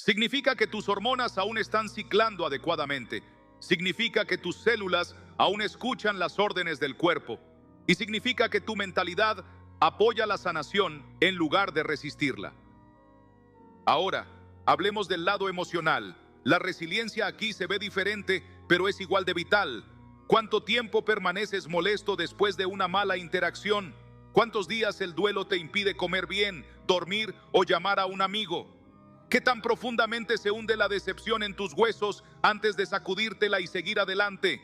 Significa que tus hormonas aún están ciclando adecuadamente. Significa que tus células aún escuchan las órdenes del cuerpo. Y significa que tu mentalidad apoya la sanación en lugar de resistirla. Ahora, hablemos del lado emocional. La resiliencia aquí se ve diferente, pero es igual de vital. ¿Cuánto tiempo permaneces molesto después de una mala interacción? ¿Cuántos días el duelo te impide comer bien, dormir o llamar a un amigo? ¿Qué tan profundamente se hunde la decepción en tus huesos antes de sacudírtela y seguir adelante?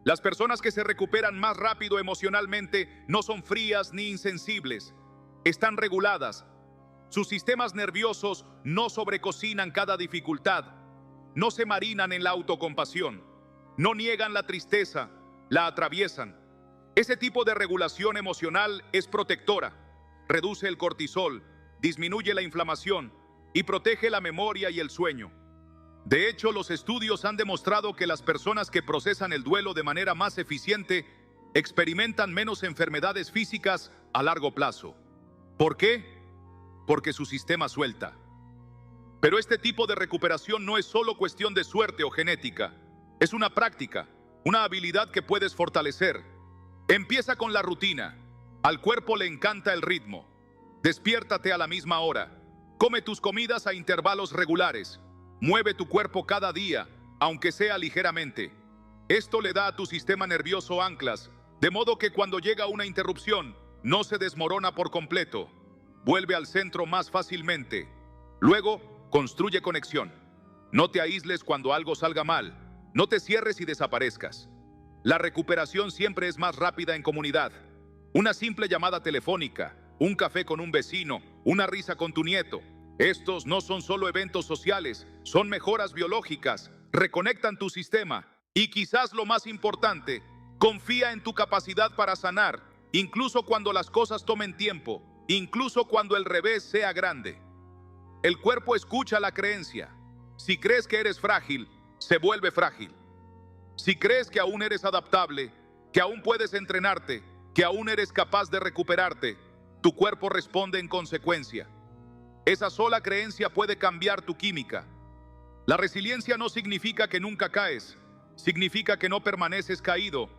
Las personas que se recuperan más rápido emocionalmente no son frías ni insensibles. Están reguladas. Sus sistemas nerviosos no sobrecocinan cada dificultad. No se marinan en la autocompasión. No niegan la tristeza, la atraviesan. Ese tipo de regulación emocional es protectora. Reduce el cortisol, disminuye la inflamación y protege la memoria y el sueño. De hecho, los estudios han demostrado que las personas que procesan el duelo de manera más eficiente experimentan menos enfermedades físicas a largo plazo. ¿Por qué? Porque su sistema suelta. Pero este tipo de recuperación no es solo cuestión de suerte o genética. Es una práctica, una habilidad que puedes fortalecer. Empieza con la rutina. Al cuerpo le encanta el ritmo. Despiértate a la misma hora. Come tus comidas a intervalos regulares. Mueve tu cuerpo cada día, aunque sea ligeramente. Esto le da a tu sistema nervioso anclas, de modo que cuando llega una interrupción, no se desmorona por completo. Vuelve al centro más fácilmente. Luego, construye conexión. No te aísles cuando algo salga mal. No te cierres y desaparezcas. La recuperación siempre es más rápida en comunidad. Una simple llamada telefónica, un café con un vecino, una risa con tu nieto. Estos no son solo eventos sociales, son mejoras biológicas, reconectan tu sistema. Y quizás lo más importante, confía en tu capacidad para sanar, incluso cuando las cosas tomen tiempo, incluso cuando el revés sea grande. El cuerpo escucha la creencia. Si crees que eres frágil, se vuelve frágil. Si crees que aún eres adaptable, que aún puedes entrenarte, que aún eres capaz de recuperarte, tu cuerpo responde en consecuencia. Esa sola creencia puede cambiar tu química. La resiliencia no significa que nunca caes, significa que no permaneces caído,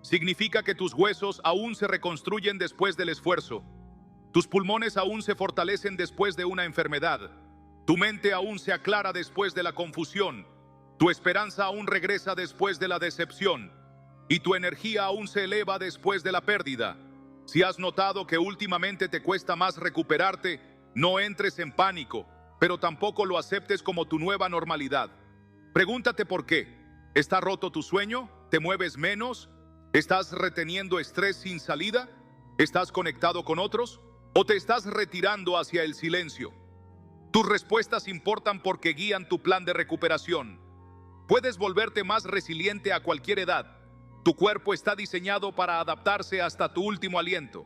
significa que tus huesos aún se reconstruyen después del esfuerzo, tus pulmones aún se fortalecen después de una enfermedad, tu mente aún se aclara después de la confusión, tu esperanza aún regresa después de la decepción y tu energía aún se eleva después de la pérdida. Si has notado que últimamente te cuesta más recuperarte, no entres en pánico, pero tampoco lo aceptes como tu nueva normalidad. Pregúntate por qué. ¿Está roto tu sueño? ¿Te mueves menos? ¿Estás reteniendo estrés sin salida? ¿Estás conectado con otros? ¿O te estás retirando hacia el silencio? Tus respuestas importan porque guían tu plan de recuperación. Puedes volverte más resiliente a cualquier edad. Tu cuerpo está diseñado para adaptarse hasta tu último aliento.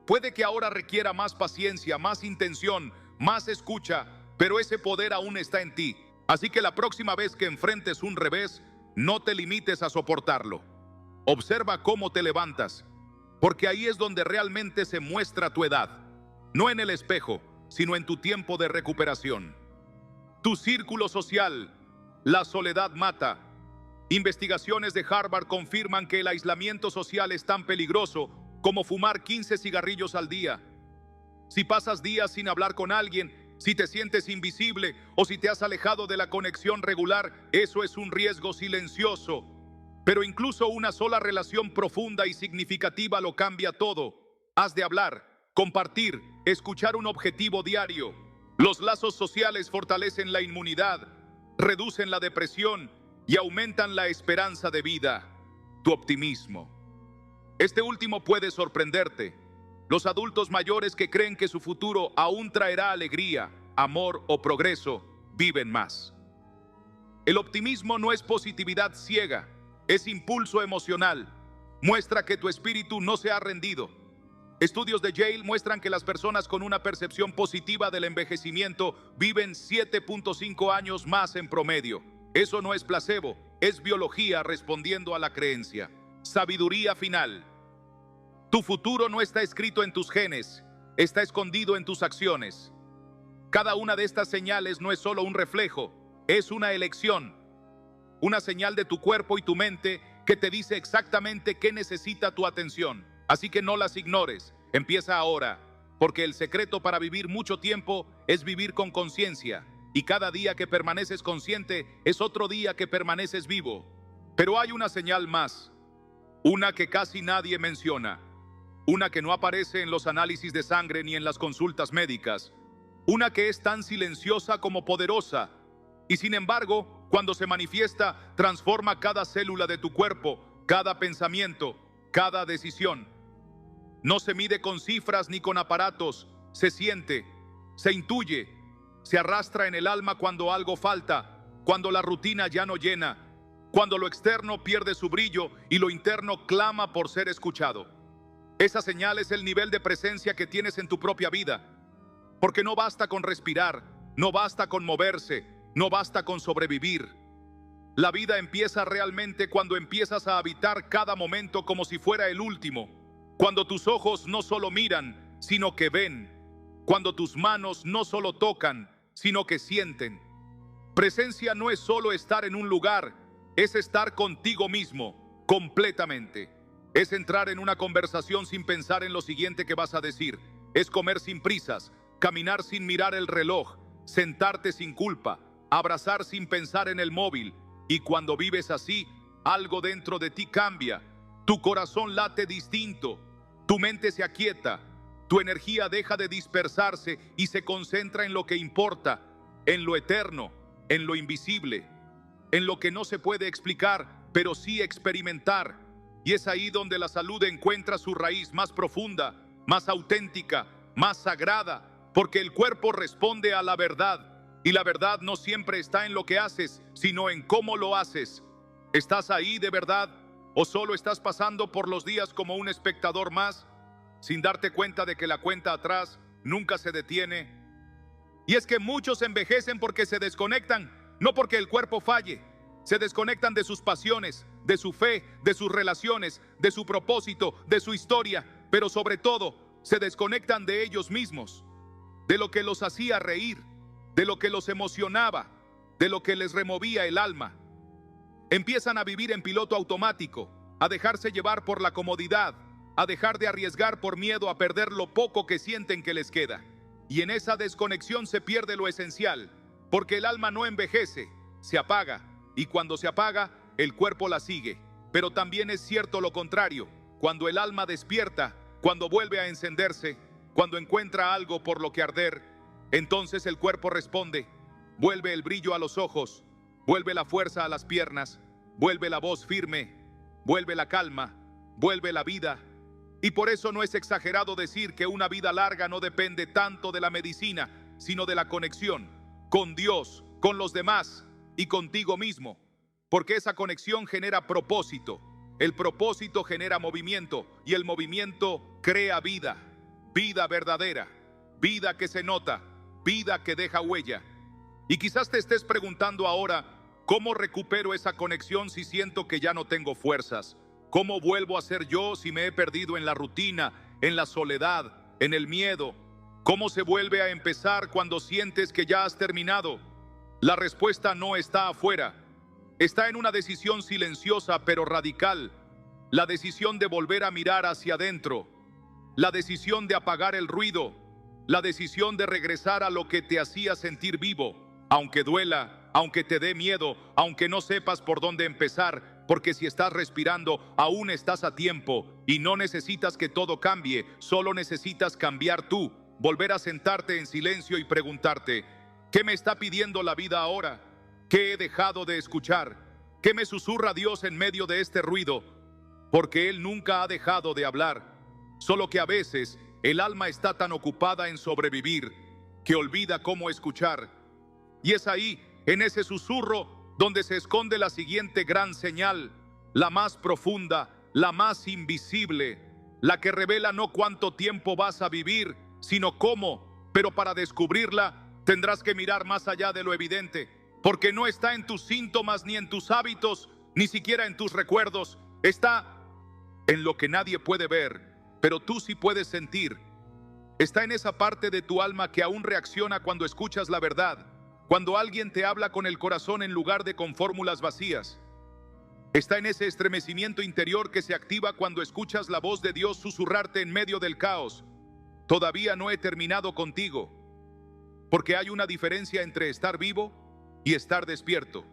Puede que ahora requiera más paciencia, más intención, más escucha, pero ese poder aún está en ti. Así que la próxima vez que enfrentes un revés, no te limites a soportarlo. Observa cómo te levantas, porque ahí es donde realmente se muestra tu edad. No en el espejo, sino en tu tiempo de recuperación. Tu círculo social. La soledad mata. Investigaciones de Harvard confirman que el aislamiento social es tan peligroso como fumar 15 cigarrillos al día. Si pasas días sin hablar con alguien, si te sientes invisible o si te has alejado de la conexión regular, eso es un riesgo silencioso. Pero incluso una sola relación profunda y significativa lo cambia todo. Has de hablar, compartir, escuchar un objetivo diario. Los lazos sociales fortalecen la inmunidad, reducen la depresión y aumentan la esperanza de vida, tu optimismo. Este último puede sorprenderte. Los adultos mayores que creen que su futuro aún traerá alegría, amor o progreso, viven más. El optimismo no es positividad ciega, es impulso emocional. Muestra que tu espíritu no se ha rendido. Estudios de Yale muestran que las personas con una percepción positiva del envejecimiento viven 7.5 años más en promedio. Eso no es placebo, es biología respondiendo a la creencia. Sabiduría final. Tu futuro no está escrito en tus genes, está escondido en tus acciones. Cada una de estas señales no es solo un reflejo, es una elección, una señal de tu cuerpo y tu mente que te dice exactamente qué necesita tu atención. Así que no las ignores, empieza ahora, porque el secreto para vivir mucho tiempo es vivir con conciencia, y cada día que permaneces consciente es otro día que permaneces vivo. Pero hay una señal más, una que casi nadie menciona, una que no aparece en los análisis de sangre ni en las consultas médicas, una que es tan silenciosa como poderosa, y sin embargo, cuando se manifiesta, transforma cada célula de tu cuerpo, cada pensamiento, cada decisión. No se mide con cifras ni con aparatos, se siente, se intuye, se arrastra en el alma cuando algo falta, cuando la rutina ya no llena, cuando lo externo pierde su brillo y lo interno clama por ser escuchado. Esa señal es el nivel de presencia que tienes en tu propia vida, porque no basta con respirar, no basta con moverse, no basta con sobrevivir. La vida empieza realmente cuando empiezas a habitar cada momento como si fuera el último, cuando tus ojos no solo miran, sino que ven, cuando tus manos no solo tocan, sino que sienten. Presencia no es solo estar en un lugar, es estar contigo mismo, completamente. Es entrar en una conversación sin pensar en lo siguiente que vas a decir. Es comer sin prisas, caminar sin mirar el reloj, sentarte sin culpa, abrazar sin pensar en el móvil. Y cuando vives así, algo dentro de ti cambia. Tu corazón late distinto, tu mente se aquieta, tu energía deja de dispersarse y se concentra en lo que importa, en lo eterno, en lo invisible, en lo que no se puede explicar, pero sí experimentar. Y es ahí donde la salud encuentra su raíz más profunda, más auténtica, más sagrada, porque el cuerpo responde a la verdad. Y la verdad no siempre está en lo que haces, sino en cómo lo haces. ¿Estás ahí de verdad? ¿O solo estás pasando por los días como un espectador más, sin darte cuenta de que la cuenta atrás nunca se detiene? Y es que muchos envejecen porque se desconectan, no porque el cuerpo falle. Se desconectan de sus pasiones, de su fe, de sus relaciones, de su propósito, de su historia, pero sobre todo, se desconectan de ellos mismos, de lo que los hacía reír, de lo que los emocionaba, de lo que les removía el alma. Empiezan a vivir en piloto automático, a dejarse llevar por la comodidad, a dejar de arriesgar por miedo a perder lo poco que sienten que les queda. Y en esa desconexión se pierde lo esencial, porque el alma no envejece, se apaga, y cuando se apaga, el cuerpo la sigue. Pero también es cierto lo contrario, cuando el alma despierta, cuando vuelve a encenderse, cuando encuentra algo por lo que arder, entonces el cuerpo responde, vuelve el brillo a los ojos, vuelve la fuerza a las piernas, vuelve la voz firme, vuelve la calma, vuelve la vida. Y por eso no es exagerado decir que una vida larga no depende tanto de la medicina, sino de la conexión con Dios, con los demás y contigo mismo. Porque esa conexión genera propósito, el propósito genera movimiento y el movimiento crea vida, vida verdadera, vida que se nota, vida que deja huella. Y quizás te estés preguntando ahora, ¿cómo recupero esa conexión si siento que ya no tengo fuerzas? ¿Cómo vuelvo a ser yo si me he perdido en la rutina, en la soledad, en el miedo? ¿Cómo se vuelve a empezar cuando sientes que ya has terminado? La respuesta no está afuera. Está en una decisión silenciosa pero radical. La decisión de volver a mirar hacia adentro. La decisión de apagar el ruido. La decisión de regresar a lo que te hacía sentir vivo. Aunque duela, aunque te dé miedo, aunque no sepas por dónde empezar, porque si estás respirando, aún estás a tiempo y no necesitas que todo cambie, solo necesitas cambiar tú, volver a sentarte en silencio y preguntarte, ¿qué me está pidiendo la vida ahora? ¿Qué he dejado de escuchar? ¿Qué me susurra Dios en medio de este ruido? Porque Él nunca ha dejado de hablar, solo que a veces el alma está tan ocupada en sobrevivir que olvida cómo escuchar. Y es ahí, en ese susurro, donde se esconde la siguiente gran señal, la más profunda, la más invisible, la que revela no cuánto tiempo vas a vivir, sino cómo. Pero para descubrirla, tendrás que mirar más allá de lo evidente, porque no está en tus síntomas, ni en tus hábitos, ni siquiera en tus recuerdos. Está en lo que nadie puede ver, pero tú sí puedes sentir. Está en esa parte de tu alma que aún reacciona cuando escuchas la verdad, cuando alguien te habla con el corazón en lugar de con fórmulas vacías. Está en ese estremecimiento interior que se activa cuando escuchas la voz de Dios susurrarte en medio del caos. Todavía no he terminado contigo, porque hay una diferencia entre estar vivo y estar despierto.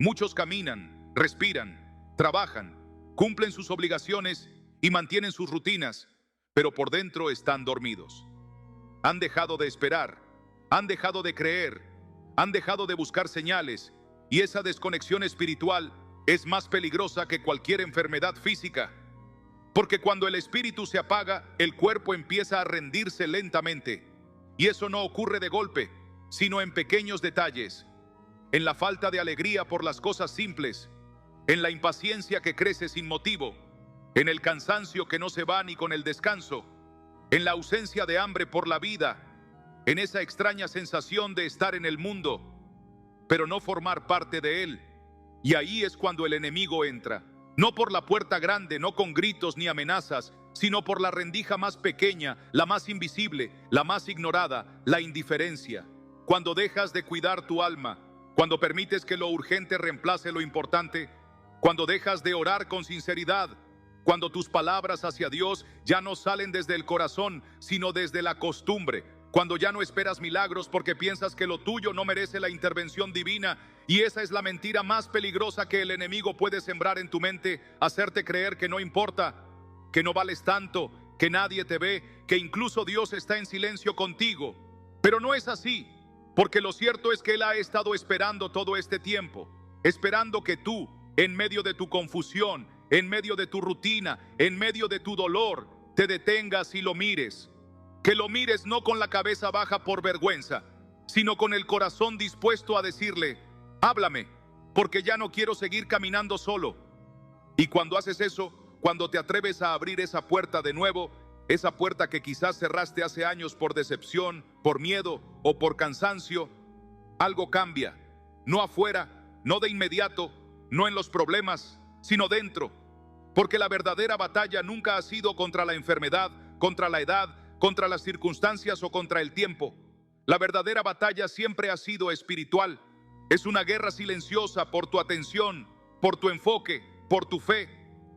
Muchos caminan, respiran, trabajan, cumplen sus obligaciones y mantienen sus rutinas, pero por dentro están dormidos. Han dejado de esperar, han dejado de creer, han dejado de buscar señales, y esa desconexión espiritual es más peligrosa que cualquier enfermedad física, porque cuando el espíritu se apaga, el cuerpo empieza a rendirse lentamente, y eso no ocurre de golpe, sino en pequeños detalles, en la falta de alegría por las cosas simples, en la impaciencia que crece sin motivo, en el cansancio que no se va ni con el descanso, en la ausencia de hambre por la vida, en esa extraña sensación de estar en el mundo, pero no formar parte de él. Y ahí es cuando el enemigo entra, no por la puerta grande, no con gritos ni amenazas, sino por la rendija más pequeña, la más invisible, la más ignorada, la indiferencia. Cuando dejas de cuidar tu alma, cuando permites que lo urgente reemplace lo importante, cuando dejas de orar con sinceridad, cuando tus palabras hacia Dios ya no salen desde el corazón, sino desde la costumbre, cuando ya no esperas milagros porque piensas que lo tuyo no merece la intervención divina, y esa es la mentira más peligrosa que el enemigo puede sembrar en tu mente, hacerte creer que no importa, que no vales tanto, que nadie te ve, que incluso Dios está en silencio contigo. Pero no es así, porque lo cierto es que Él ha estado esperando todo este tiempo, esperando que tú, en medio de tu confusión, en medio de tu rutina, en medio de tu dolor, te detengas y lo mires. Que lo mires no con la cabeza baja por vergüenza, sino con el corazón dispuesto a decirle: háblame, porque ya no quiero seguir caminando solo. Y cuando haces eso, cuando te atreves a abrir esa puerta de nuevo, esa puerta que quizás cerraste hace años por decepción, por miedo o por cansancio, algo cambia. No afuera, no de inmediato, no en los problemas, sino dentro. Porque la verdadera batalla nunca ha sido contra la enfermedad, contra la edad, contra las circunstancias o contra el tiempo. La verdadera batalla siempre ha sido espiritual. Es una guerra silenciosa por tu atención, por tu enfoque, por tu fe.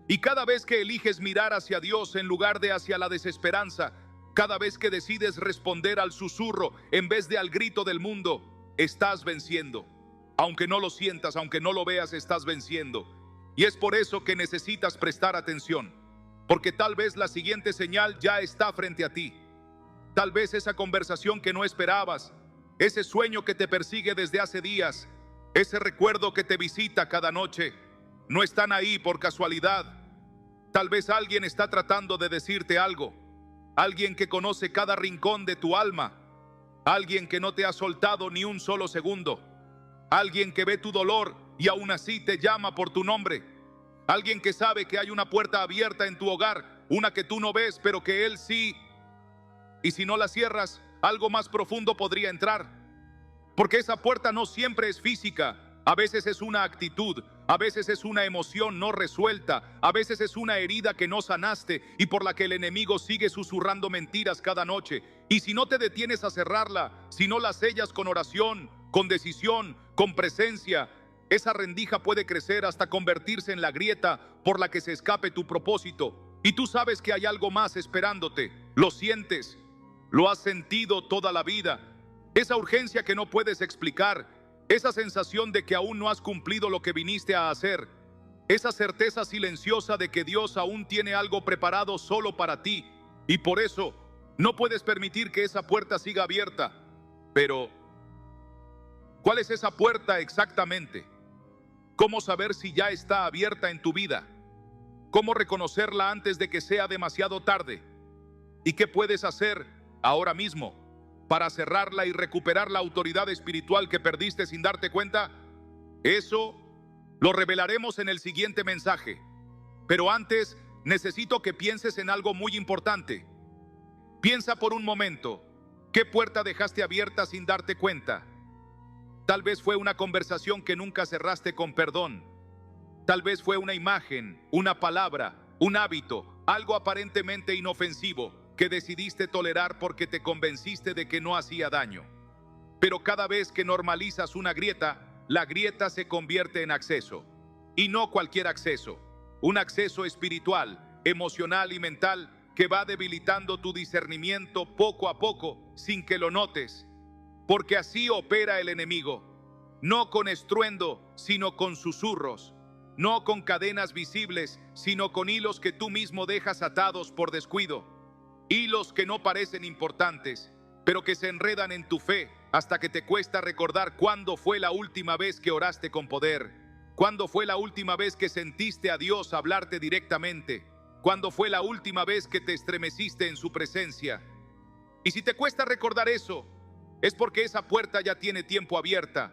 Y cada vez que eliges mirar hacia Dios en lugar de hacia la desesperanza, cada vez que decides responder al susurro en vez de al grito del mundo, estás venciendo. Aunque no lo sientas, aunque no lo veas, estás venciendo. Y es por eso que necesitas prestar atención, porque tal vez la siguiente señal ya está frente a ti. Tal vez esa conversación que no esperabas, ese sueño que te persigue desde hace días, ese recuerdo que te visita cada noche, no están ahí por casualidad. Tal vez alguien está tratando de decirte algo, alguien que conoce cada rincón de tu alma, alguien que no te ha soltado ni un solo segundo, alguien que ve tu dolor y aún así te llama por tu nombre, alguien que sabe que hay una puerta abierta en tu hogar, una que tú no ves pero que Él sí, y si no la cierras, algo más profundo podría entrar, porque esa puerta no siempre es física. A veces es una actitud, a veces es una emoción no resuelta, a veces es una herida que no sanaste y por la que el enemigo sigue susurrando mentiras cada noche. Y si no te detienes a cerrarla, si no la sellas con oración, con decisión, con presencia, esa rendija puede crecer hasta convertirse en la grieta por la que se escape tu propósito. Y tú sabes que hay algo más esperándote, lo sientes, lo has sentido toda la vida, esa urgencia que no puedes explicar, esa sensación de que aún no has cumplido lo que viniste a hacer, esa certeza silenciosa de que Dios aún tiene algo preparado solo para ti, y por eso no puedes permitir que esa puerta siga abierta. Pero, ¿cuál es esa puerta exactamente? ¿Cómo saber si ya está abierta en tu vida? ¿Cómo reconocerla antes de que sea demasiado tarde? ¿Y qué puedes hacer ahora mismo para cerrarla y recuperar la autoridad espiritual que perdiste sin darte cuenta? Eso lo revelaremos en el siguiente mensaje. Pero antes, necesito que pienses en algo muy importante. Piensa por un momento, ¿qué puerta dejaste abierta sin darte cuenta? Tal vez fue una conversación que nunca cerraste con perdón. Tal vez fue una imagen, una palabra, un hábito, algo aparentemente inofensivo que decidiste tolerar porque te convenciste de que no hacía daño. Pero cada vez que normalizas una grieta, la grieta se convierte en acceso. Y no cualquier acceso, un acceso espiritual, emocional y mental que va debilitando tu discernimiento poco a poco sin que lo notes. Porque así opera el enemigo, no con estruendo, sino con susurros, no con cadenas visibles, sino con hilos que tú mismo dejas atados por descuido, hilos que no parecen importantes, pero que se enredan en tu fe hasta que te cuesta recordar cuándo fue la última vez que oraste con poder, cuándo fue la última vez que sentiste a Dios hablarte directamente, cuándo fue la última vez que te estremeciste en su presencia. Y si te cuesta recordar eso, es porque esa puerta ya tiene tiempo abierta,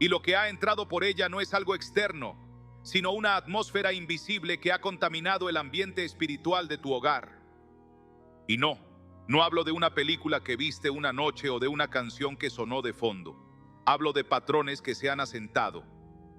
y lo que ha entrado por ella no es algo externo, sino una atmósfera invisible que ha contaminado el ambiente espiritual de tu hogar. Y no hablo de una película que viste una noche o de una canción que sonó de fondo. Hablo de patrones que se han asentado,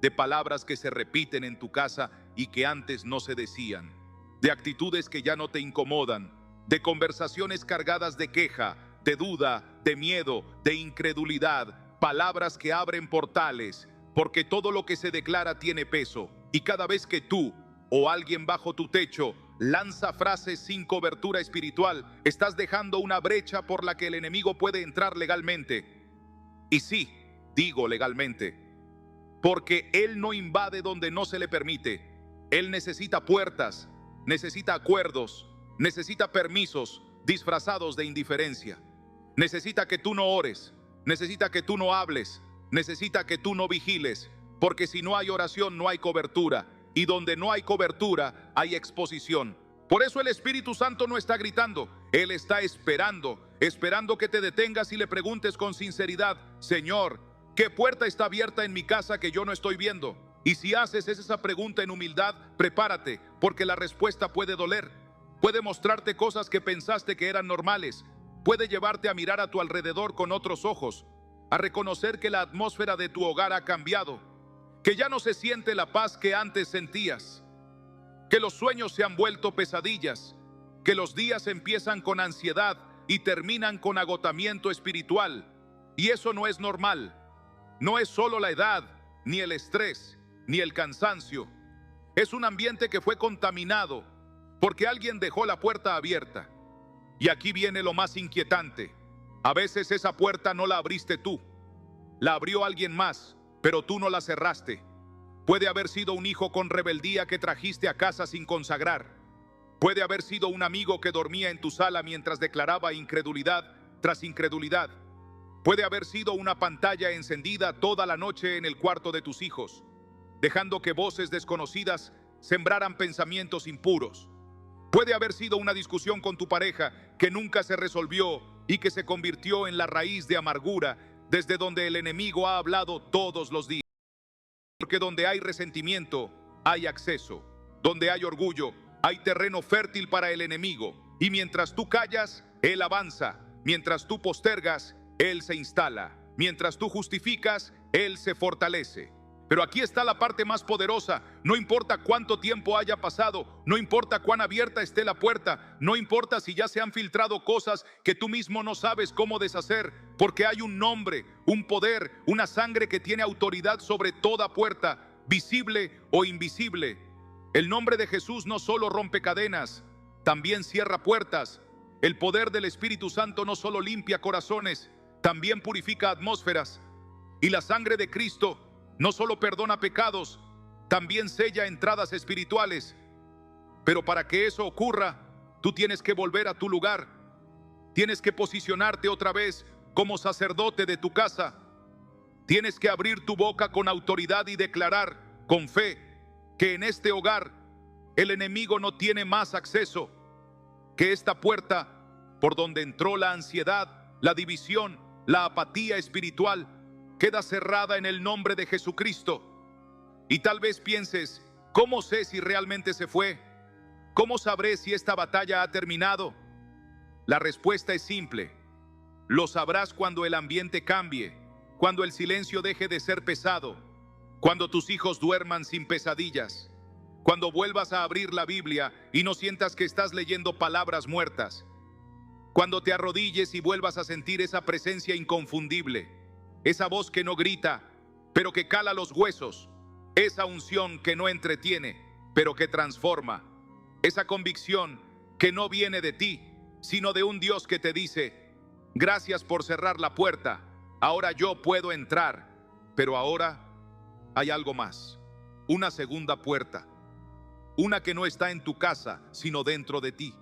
de palabras que se repiten en tu casa y que antes no se decían, de actitudes que ya no te incomodan, de conversaciones cargadas de queja, de duda, de miedo, de incredulidad, palabras que abren portales, porque todo lo que se declara tiene peso, y cada vez que tú o alguien bajo tu techo lanza frases sin cobertura espiritual, estás dejando una brecha por la que el enemigo puede entrar legalmente. Y sí, digo legalmente, porque él no invade donde no se le permite. Él necesita puertas, necesita acuerdos, necesita permisos disfrazados de indiferencia. Necesita que tú no ores, necesita que tú no hables, necesita que tú no vigiles, porque si no hay oración no hay cobertura, y donde no hay cobertura hay exposición. Por eso el Espíritu Santo no está gritando, Él está esperando que te detengas y le preguntes con sinceridad: Señor, ¿qué puerta está abierta en mi casa que yo no estoy viendo? Y si haces esa pregunta en humildad, prepárate, porque la respuesta puede doler, puede mostrarte cosas que pensaste que eran normales, puede llevarte a mirar a tu alrededor con otros ojos, a reconocer que la atmósfera de tu hogar ha cambiado, que ya no se siente la paz que antes sentías, que los sueños se han vuelto pesadillas, que los días empiezan con ansiedad y terminan con agotamiento espiritual. Y eso no es normal. No es solo la edad, ni el estrés, ni el cansancio. Es un ambiente que fue contaminado porque alguien dejó la puerta abierta. Y aquí viene lo más inquietante. A veces esa puerta no la abriste tú, la abrió alguien más, pero tú no la cerraste. Puede haber sido un hijo con rebeldía que trajiste a casa sin consagrar. Puede haber sido un amigo que dormía en tu sala mientras declaraba incredulidad tras incredulidad. Puede haber sido una pantalla encendida toda la noche en el cuarto de tus hijos, dejando que voces desconocidas sembraran pensamientos impuros. Puede haber sido una discusión con tu pareja que nunca se resolvió y que se convirtió en la raíz de amargura desde donde el enemigo ha hablado todos los días. Porque donde hay resentimiento, hay acceso. Donde hay orgullo, hay terreno fértil para el enemigo. Y mientras tú callas, él avanza. Mientras tú postergas, él se instala. Mientras tú justificas, él se fortalece. Pero aquí está la parte más poderosa. No importa cuánto tiempo haya pasado, no importa cuán abierta esté la puerta, no importa si ya se han filtrado cosas que tú mismo no sabes cómo deshacer, porque hay un nombre, un poder, una sangre que tiene autoridad sobre toda puerta, visible o invisible. El nombre de Jesús no solo rompe cadenas, también cierra puertas. El poder del Espíritu Santo no solo limpia corazones, también purifica atmósferas. Y la sangre de Cristo no solo perdona pecados, también sella entradas espirituales. Pero para que eso ocurra, tú tienes que volver a tu lugar. Tienes que posicionarte otra vez como sacerdote de tu casa. Tienes que abrir tu boca con autoridad y declarar con fe que en este hogar el enemigo no tiene más acceso, que esta puerta por donde entró la ansiedad, la división, la apatía espiritual, queda cerrada en el nombre de Jesucristo. Y tal vez pienses: ¿cómo sé si realmente se fue? ¿Cómo sabré si esta batalla ha terminado? La respuesta es simple. Lo sabrás cuando el ambiente cambie, cuando el silencio deje de ser pesado, cuando tus hijos duerman sin pesadillas, cuando vuelvas a abrir la Biblia y no sientas que estás leyendo palabras muertas, Cuando te arrodilles y vuelvas a sentir esa presencia inconfundible, esa voz que no grita, pero que cala los huesos, esa unción que no entretiene, pero que transforma, esa convicción que no viene de ti, sino de un Dios que te dice: gracias por cerrar la puerta, ahora yo puedo entrar, pero ahora hay algo más, una segunda puerta, una que no está en tu casa, sino dentro de ti,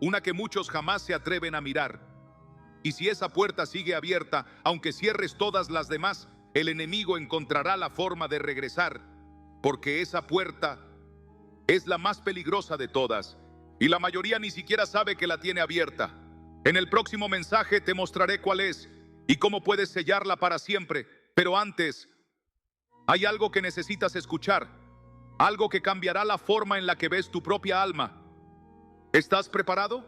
una que muchos jamás se atreven a mirar. Y si esa puerta sigue abierta, aunque cierres todas las demás, el enemigo encontrará la forma de regresar, porque esa puerta es la más peligrosa de todas, y la mayoría ni siquiera sabe que la tiene abierta. En el próximo mensaje te mostraré cuál es y cómo puedes sellarla para siempre, pero antes, hay algo que necesitas escuchar, algo que cambiará la forma en la que ves tu propia alma. ¿Estás preparado?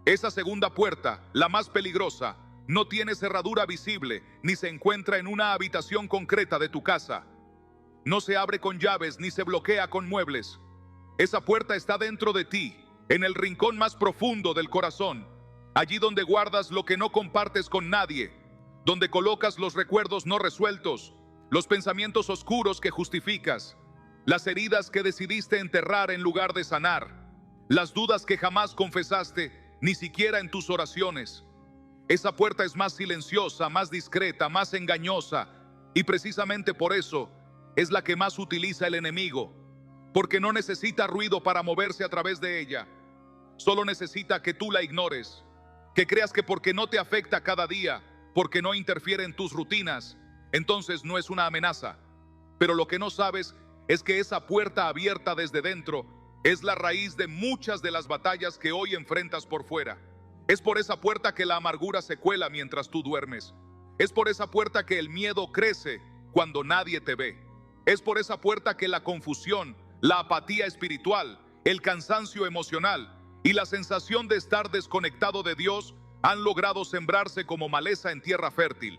Esa segunda puerta, la más peligrosa, no tiene cerradura visible ni se encuentra en una habitación concreta de tu casa. No se abre con llaves ni se bloquea con muebles. Esa puerta está dentro de ti, en el rincón más profundo del corazón, allí donde guardas lo que no compartes con nadie, donde colocas los recuerdos no resueltos, los pensamientos oscuros que justificas, las heridas que decidiste enterrar en lugar de sanar, las dudas que jamás confesaste, ni siquiera en tus oraciones. Esa puerta es más silenciosa, más discreta, más engañosa, y precisamente por eso es la que más utiliza el enemigo, porque no necesita ruido para moverse a través de ella. Solo necesita que tú la ignores, que creas que porque no te afecta cada día, porque no interfiere en tus rutinas, entonces no es una amenaza. Pero lo que no sabes es que esa puerta abierta desde dentro es la raíz de muchas de las batallas que hoy enfrentas por fuera. Es por esa puerta que la amargura se cuela mientras tú duermes. Es por esa puerta que el miedo crece cuando nadie te ve. Es por esa puerta que la confusión, la apatía espiritual, el cansancio emocional y la sensación de estar desconectado de Dios han logrado sembrarse como maleza en tierra fértil.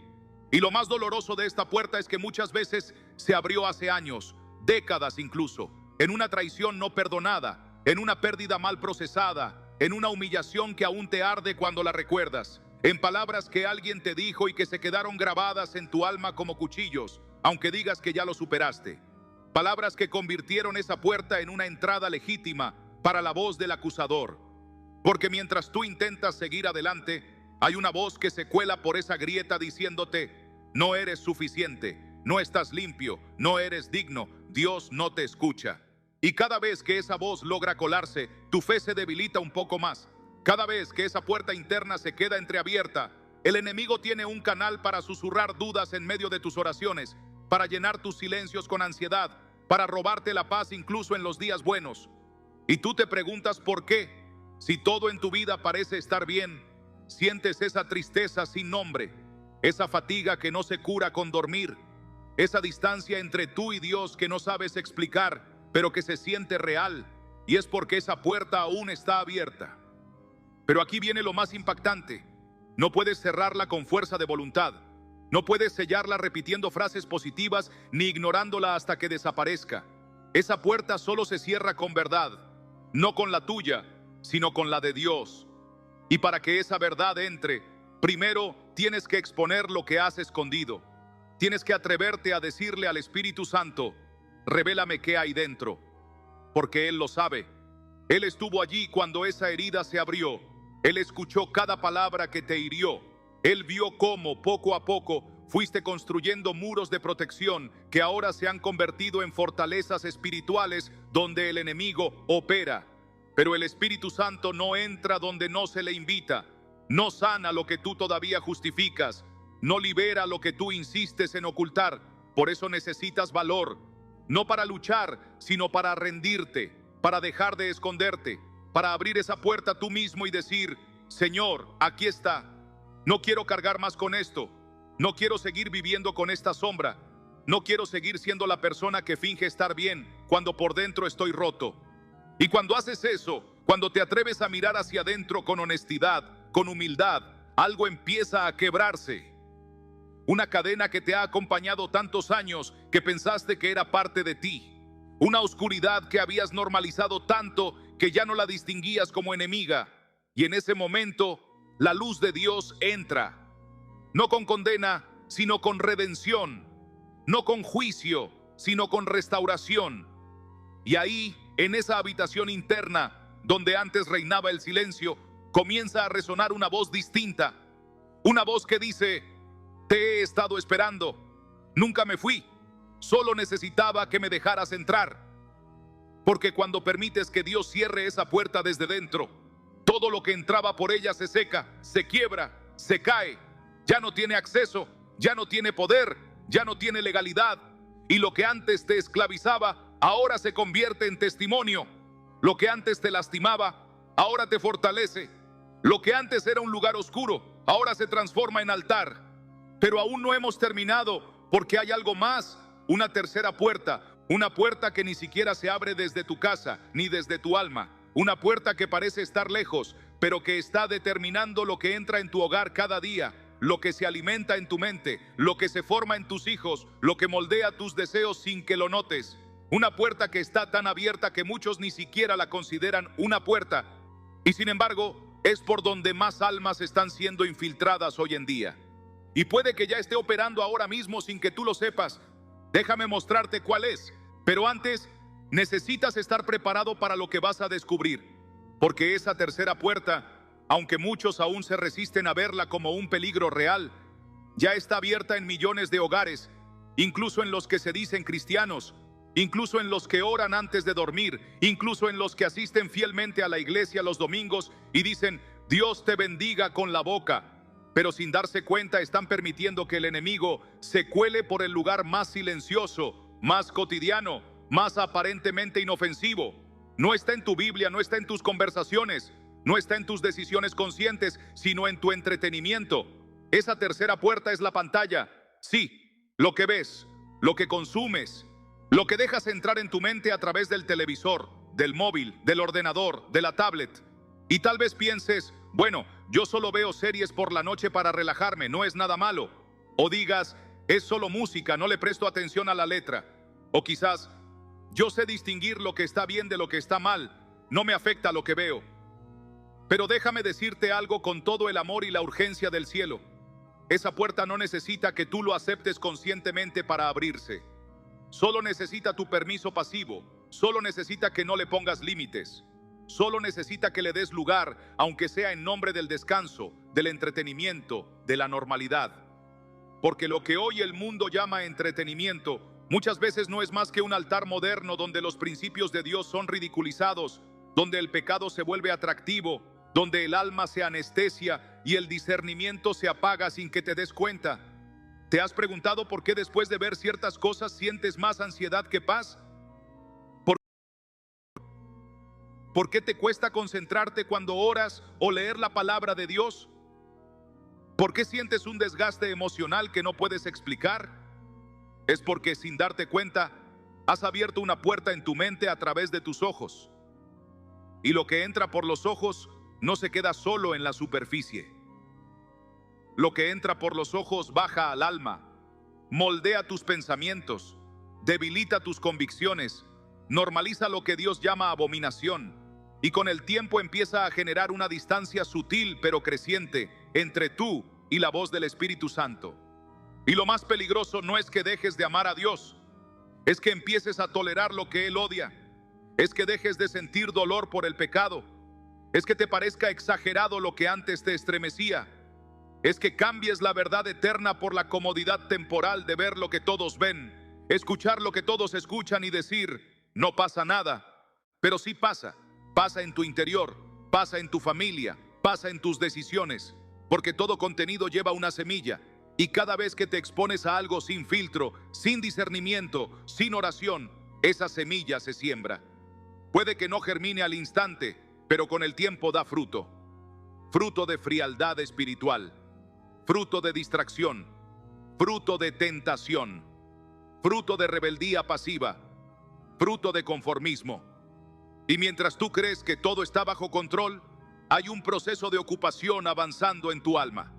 Y lo más doloroso de esta puerta es que muchas veces se abrió hace años, décadas incluso, en una traición no perdonada, en una pérdida mal procesada, en una humillación que aún te arde cuando la recuerdas, en palabras que alguien te dijo y que se quedaron grabadas en tu alma como cuchillos, aunque digas que ya lo superaste. Palabras que convirtieron esa puerta en una entrada legítima para la voz del acusador. Porque mientras tú intentas seguir adelante, hay una voz que se cuela por esa grieta diciéndote: no eres suficiente, no estás limpio, no eres digno, Dios no te escucha. Y cada vez que esa voz logra colarse, tu fe se debilita un poco más. Cada vez que esa puerta interna se queda entreabierta, el enemigo tiene un canal para susurrar dudas en medio de tus oraciones, para llenar tus silencios con ansiedad, para robarte la paz incluso en los días buenos. Y tú te preguntas por qué, si todo en tu vida parece estar bien, sientes esa tristeza sin nombre, esa fatiga que no se cura con dormir, esa distancia entre tú y Dios que no sabes explicar, pero que se siente real, y es porque esa puerta aún está abierta. Pero aquí viene lo más impactante: no puedes cerrarla con fuerza de voluntad, no puedes sellarla repitiendo frases positivas ni ignorándola hasta que desaparezca. Esa puerta solo se cierra con verdad, no con la tuya, sino con la de Dios. Y para que esa verdad entre, primero tienes que exponer lo que has escondido. Tienes que atreverte a decirle al Espíritu Santo: revélame qué hay dentro, porque Él lo sabe. Él estuvo allí cuando esa herida se abrió. Él escuchó cada palabra que te hirió. Él vio cómo poco a poco fuiste construyendo muros de protección que ahora se han convertido en fortalezas espirituales donde el enemigo opera. Pero el Espíritu Santo no entra donde no se le invita, no sana lo que tú todavía justificas, no libera lo que tú insistes en ocultar. Por eso necesitas valor, no para luchar, sino para rendirte, para dejar de esconderte, para abrir esa puerta tú mismo y decir: Señor, aquí está. No quiero cargar más con esto. No quiero seguir viviendo con esta sombra. No quiero seguir siendo la persona que finge estar bien cuando por dentro estoy roto. Y cuando haces eso, cuando te atreves a mirar hacia adentro con honestidad, con humildad, algo empieza a quebrarse. Una cadena que te ha acompañado tantos años que pensaste que era parte de ti. Una oscuridad que habías normalizado tanto que ya no la distinguías como enemiga. Y en ese momento, la luz de Dios entra, no con condena, sino con redención, no con juicio, sino con restauración. Y ahí, en esa habitación interna, donde antes reinaba el silencio, comienza a resonar una voz distinta, una voz que dice: te he estado esperando, nunca me fui, solo necesitaba que me dejaras entrar. Porque cuando permites que Dios cierre esa puerta desde dentro, todo lo que entraba por ella se seca, se quiebra, se cae, ya no tiene acceso, ya no tiene poder, ya no tiene legalidad. Y lo que antes te esclavizaba, ahora se convierte en testimonio. Lo que antes te lastimaba, ahora te fortalece. Lo que antes era un lugar oscuro, ahora se transforma en altar. Pero aún no hemos terminado, porque hay algo más, una tercera puerta. Una puerta que ni siquiera se abre desde tu casa, ni desde tu alma. Una puerta que parece estar lejos, pero que está determinando lo que entra en tu hogar cada día, lo que se alimenta en tu mente, lo que se forma en tus hijos, lo que moldea tus deseos sin que lo notes. Una puerta que está tan abierta que muchos ni siquiera la consideran una puerta. Y sin embargo, es por donde más almas están siendo infiltradas hoy en día. Y puede que ya esté operando ahora mismo sin que tú lo sepas. Déjame mostrarte cuál es. Pero antes, necesitas estar preparado para lo que vas a descubrir. Porque esa tercera puerta, aunque muchos aún se resisten a verla como un peligro real, ya está abierta en millones de hogares, incluso en los que se dicen cristianos, incluso en los que oran antes de dormir, incluso en los que asisten fielmente a la iglesia los domingos y dicen: Dios te bendiga con la boca. Pero sin darse cuenta están permitiendo que el enemigo se cuele por el lugar más silencioso, más cotidiano, más aparentemente inofensivo. No está en tu Biblia, no está en tus conversaciones, no está en tus decisiones conscientes, sino en tu entretenimiento. Esa tercera puerta es la pantalla. Sí, lo que ves, lo que consumes, lo que dejas entrar en tu mente a través del televisor, del móvil, del ordenador, de la tablet. Y tal vez pienses: bueno, yo solo veo series por la noche para relajarme, no es nada malo. O digas: es solo música, no le presto atención a la letra. O quizás: yo sé distinguir lo que está bien de lo que está mal, no me afecta lo que veo. Pero déjame decirte algo con todo el amor y la urgencia del cielo. Esa puerta no necesita que tú lo aceptes conscientemente para abrirse. Solo necesita tu permiso pasivo, solo necesita que no le pongas límites. Solo necesita que le des lugar, aunque sea en nombre del descanso, del entretenimiento, de la normalidad. Porque lo que hoy el mundo llama entretenimiento muchas veces no es más que un altar moderno donde los principios de Dios son ridiculizados, donde el pecado se vuelve atractivo, donde el alma se anestesia y el discernimiento se apaga sin que te des cuenta. ¿Te has preguntado por qué después de ver ciertas cosas sientes más ansiedad que paz? ¿Por qué te cuesta concentrarte cuando oras o leer la palabra de Dios? ¿Por qué sientes un desgaste emocional que no puedes explicar? Es porque, sin darte cuenta, has abierto una puerta en tu mente a través de tus ojos. Y lo que entra por los ojos no se queda solo en la superficie. Lo que entra por los ojos baja al alma, moldea tus pensamientos, debilita tus convicciones, normaliza lo que Dios llama abominación, y con el tiempo empieza a generar una distancia sutil pero creciente entre tú y la voz del Espíritu Santo. Y lo más peligroso no es que dejes de amar a Dios, es que empieces a tolerar lo que Él odia, es que dejes de sentir dolor por el pecado, es que te parezca exagerado lo que antes te estremecía, es que cambies la verdad eterna por la comodidad temporal de ver lo que todos ven, escuchar lo que todos escuchan y decir: no pasa nada. Pero sí pasa, pasa en tu interior, pasa en tu familia, pasa en tus decisiones, porque todo contenido lleva una semilla. Y cada vez que te expones a algo sin filtro, sin discernimiento, sin oración, esa semilla se siembra. Puede que no germine al instante, pero con el tiempo da fruto. Fruto de frialdad espiritual, fruto de distracción, fruto de tentación, fruto de rebeldía pasiva, fruto de conformismo. Y mientras tú crees que todo está bajo control, hay un proceso de ocupación avanzando en tu alma.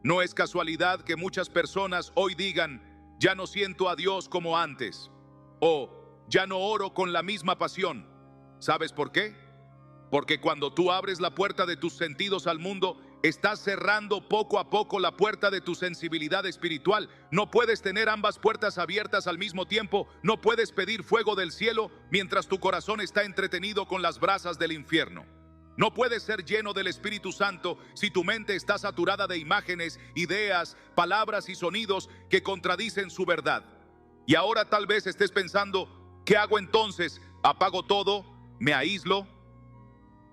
No es casualidad que muchas personas hoy digan: ya no siento a Dios como antes, o ya no oro con la misma pasión. ¿Sabes por qué? porque cuando tú abres la puerta de tus sentidos al mundo, estás cerrando poco a poco la puerta de tu sensibilidad espiritual. No puedes tener ambas puertas abiertas al mismo tiempo. No puedes pedir fuego del cielo mientras tu corazón está entretenido con las brasas del infierno. No puedes ser lleno del Espíritu Santo si tu mente está saturada de imágenes, ideas, palabras y sonidos que contradicen su verdad. Y ahora tal vez estés pensando, ¿qué hago entonces? ¿Apago todo? ¿Me aíslo?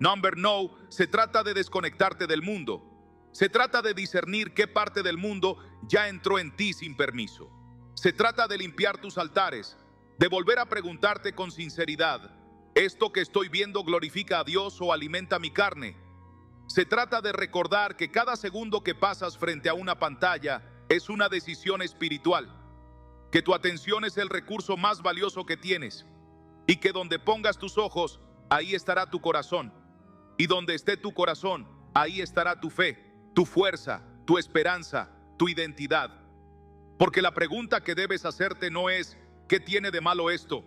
No, se trata de desconectarte del mundo. Se trata de discernir qué parte del mundo ya entró en ti sin permiso. Se trata de limpiar tus altares, de volver a preguntarte con sinceridad, ¿esto que estoy viendo glorifica a Dios o alimenta mi carne? Se trata de recordar que cada segundo que pasas frente a una pantalla es una decisión espiritual, que tu atención es el recurso más valioso que tienes y que donde pongas tus ojos, ahí estará tu corazón. Y donde esté tu corazón, ahí estará tu fe, tu fuerza, tu esperanza, tu identidad. Porque la pregunta que debes hacerte no es ¿qué tiene de malo esto?,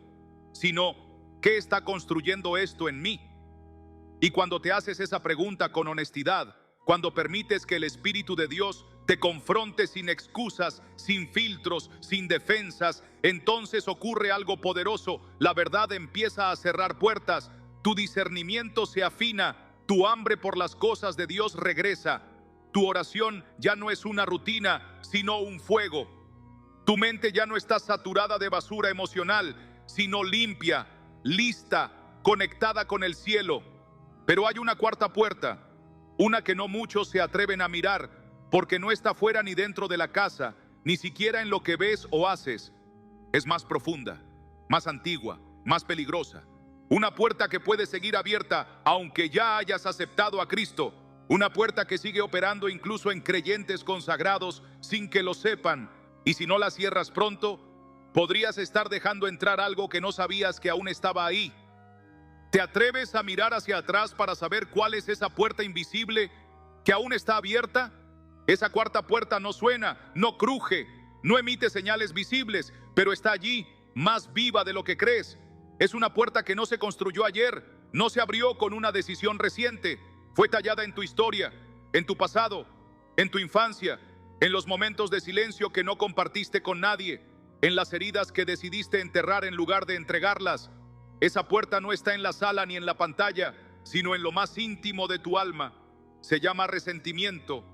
sino ¿qué está construyendo esto en mí? Y cuando te haces esa pregunta con honestidad, cuando permites que el Espíritu de Dios te confronte sin excusas, sin filtros, sin defensas, entonces ocurre algo poderoso. La verdad empieza a cerrar puertas, tu discernimiento se afina, tu hambre por las cosas de Dios regresa. Tu oración ya no es una rutina, sino un fuego. Tu mente ya no está saturada de basura emocional, sino limpia, lista, conectada con el cielo. Pero hay una cuarta puerta, una que no muchos se atreven a mirar, porque no está fuera ni dentro de la casa, ni siquiera en lo que ves o haces. Es más profunda, más antigua, más peligrosa. Una puerta que puede seguir abierta aunque ya hayas aceptado a Cristo. Una puerta que sigue operando incluso en creyentes consagrados sin que lo sepan. Y si no la cierras pronto, podrías estar dejando entrar algo que no sabías que aún estaba ahí. ¿Te atreves a mirar hacia atrás para saber cuál es esa puerta invisible que aún está abierta? Esa cuarta puerta no suena, no cruje, no emite señales visibles, pero está allí, más viva de lo que crees. Es una puerta que no se construyó ayer, no se abrió con una decisión reciente. Fue tallada en tu historia, en tu pasado, en tu infancia, en los momentos de silencio que no compartiste con nadie, en las heridas que decidiste enterrar en lugar de entregarlas. Esa puerta no está en la sala ni en la pantalla, sino en lo más íntimo de tu alma. Se llama resentimiento.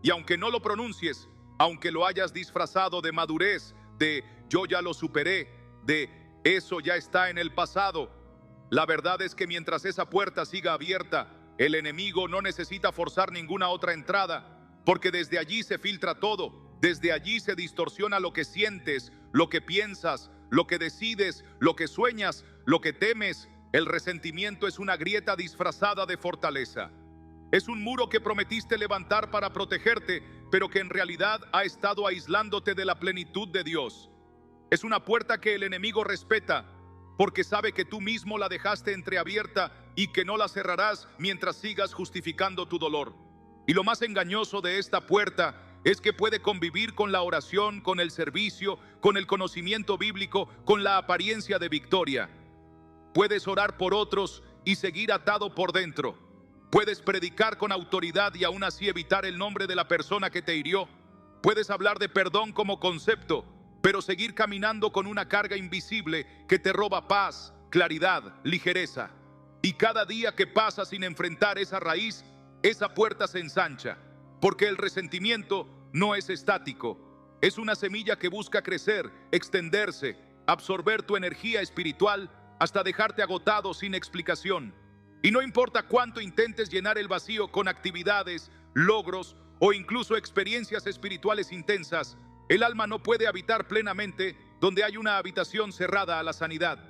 Y aunque no lo pronuncies, aunque lo hayas disfrazado de madurez, de yo ya lo superé, de eso ya está en el pasado, la verdad es que mientras esa puerta siga abierta, el enemigo no necesita forzar ninguna otra entrada, porque desde allí se filtra todo, desde allí se distorsiona lo que sientes, lo que piensas, lo que decides, lo que sueñas, lo que temes. El resentimiento es una grieta disfrazada de fortaleza. Es un muro que prometiste levantar para protegerte, pero que en realidad ha estado aislándote de la plenitud de Dios. Es una puerta que el enemigo respeta, porque sabe que tú mismo la dejaste entreabierta y que no la cerrarás mientras sigas justificando tu dolor. Y lo más engañoso de esta puerta es que puede convivir con la oración, con el servicio, con el conocimiento bíblico, con la apariencia de victoria. Puedes orar por otros y seguir atado por dentro. Puedes predicar con autoridad y aún así evitar el nombre de la persona que te hirió. Puedes hablar de perdón como concepto, pero seguir caminando con una carga invisible que te roba paz, claridad, ligereza. Y cada día que pasa sin enfrentar esa raíz, esa puerta se ensancha, porque el resentimiento no es estático. Es una semilla que busca crecer, extenderse, absorber tu energía espiritual hasta dejarte agotado sin explicación. Y no importa cuánto intentes llenar el vacío con actividades, logros o incluso experiencias espirituales intensas, el alma no puede habitar plenamente donde hay una habitación cerrada a la sanidad.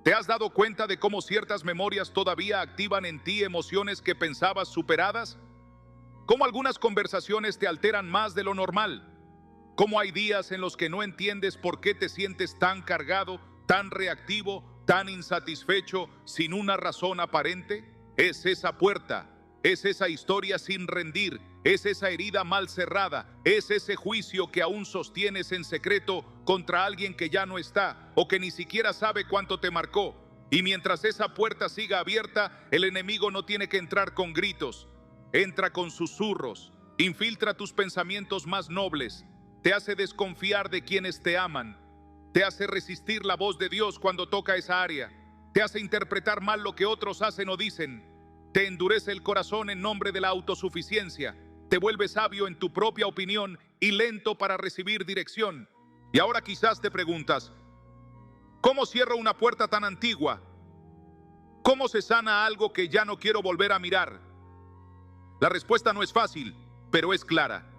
¿Te has dado cuenta de cómo ciertas memorias todavía activan en ti emociones que pensabas superadas? ¿Cómo algunas conversaciones te alteran más de lo normal? ¿Cómo hay días en los que no entiendes por qué te sientes tan cargado, tan reactivo, tan insatisfecho, sin una razón aparente? Es esa puerta, es esa historia sin rendir, es esa herida mal cerrada, es ese juicio que aún sostienes en secreto contra alguien que ya no está o que ni siquiera sabe cuánto te marcó. Y mientras esa puerta siga abierta, el enemigo no tiene que entrar con gritos, entra con susurros, infiltra tus pensamientos más nobles, te hace desconfiar de quienes te aman, te hace resistir la voz de Dios cuando toca esa área, te hace interpretar mal lo que otros hacen o dicen, te endurece el corazón en nombre de la autosuficiencia, te vuelve sabio en tu propia opinión y lento para recibir dirección. Y ahora quizás te preguntas, ¿cómo cierro una puerta tan antigua? ¿Cómo se sana algo que ya no quiero volver a mirar? La respuesta no es fácil, pero es clara.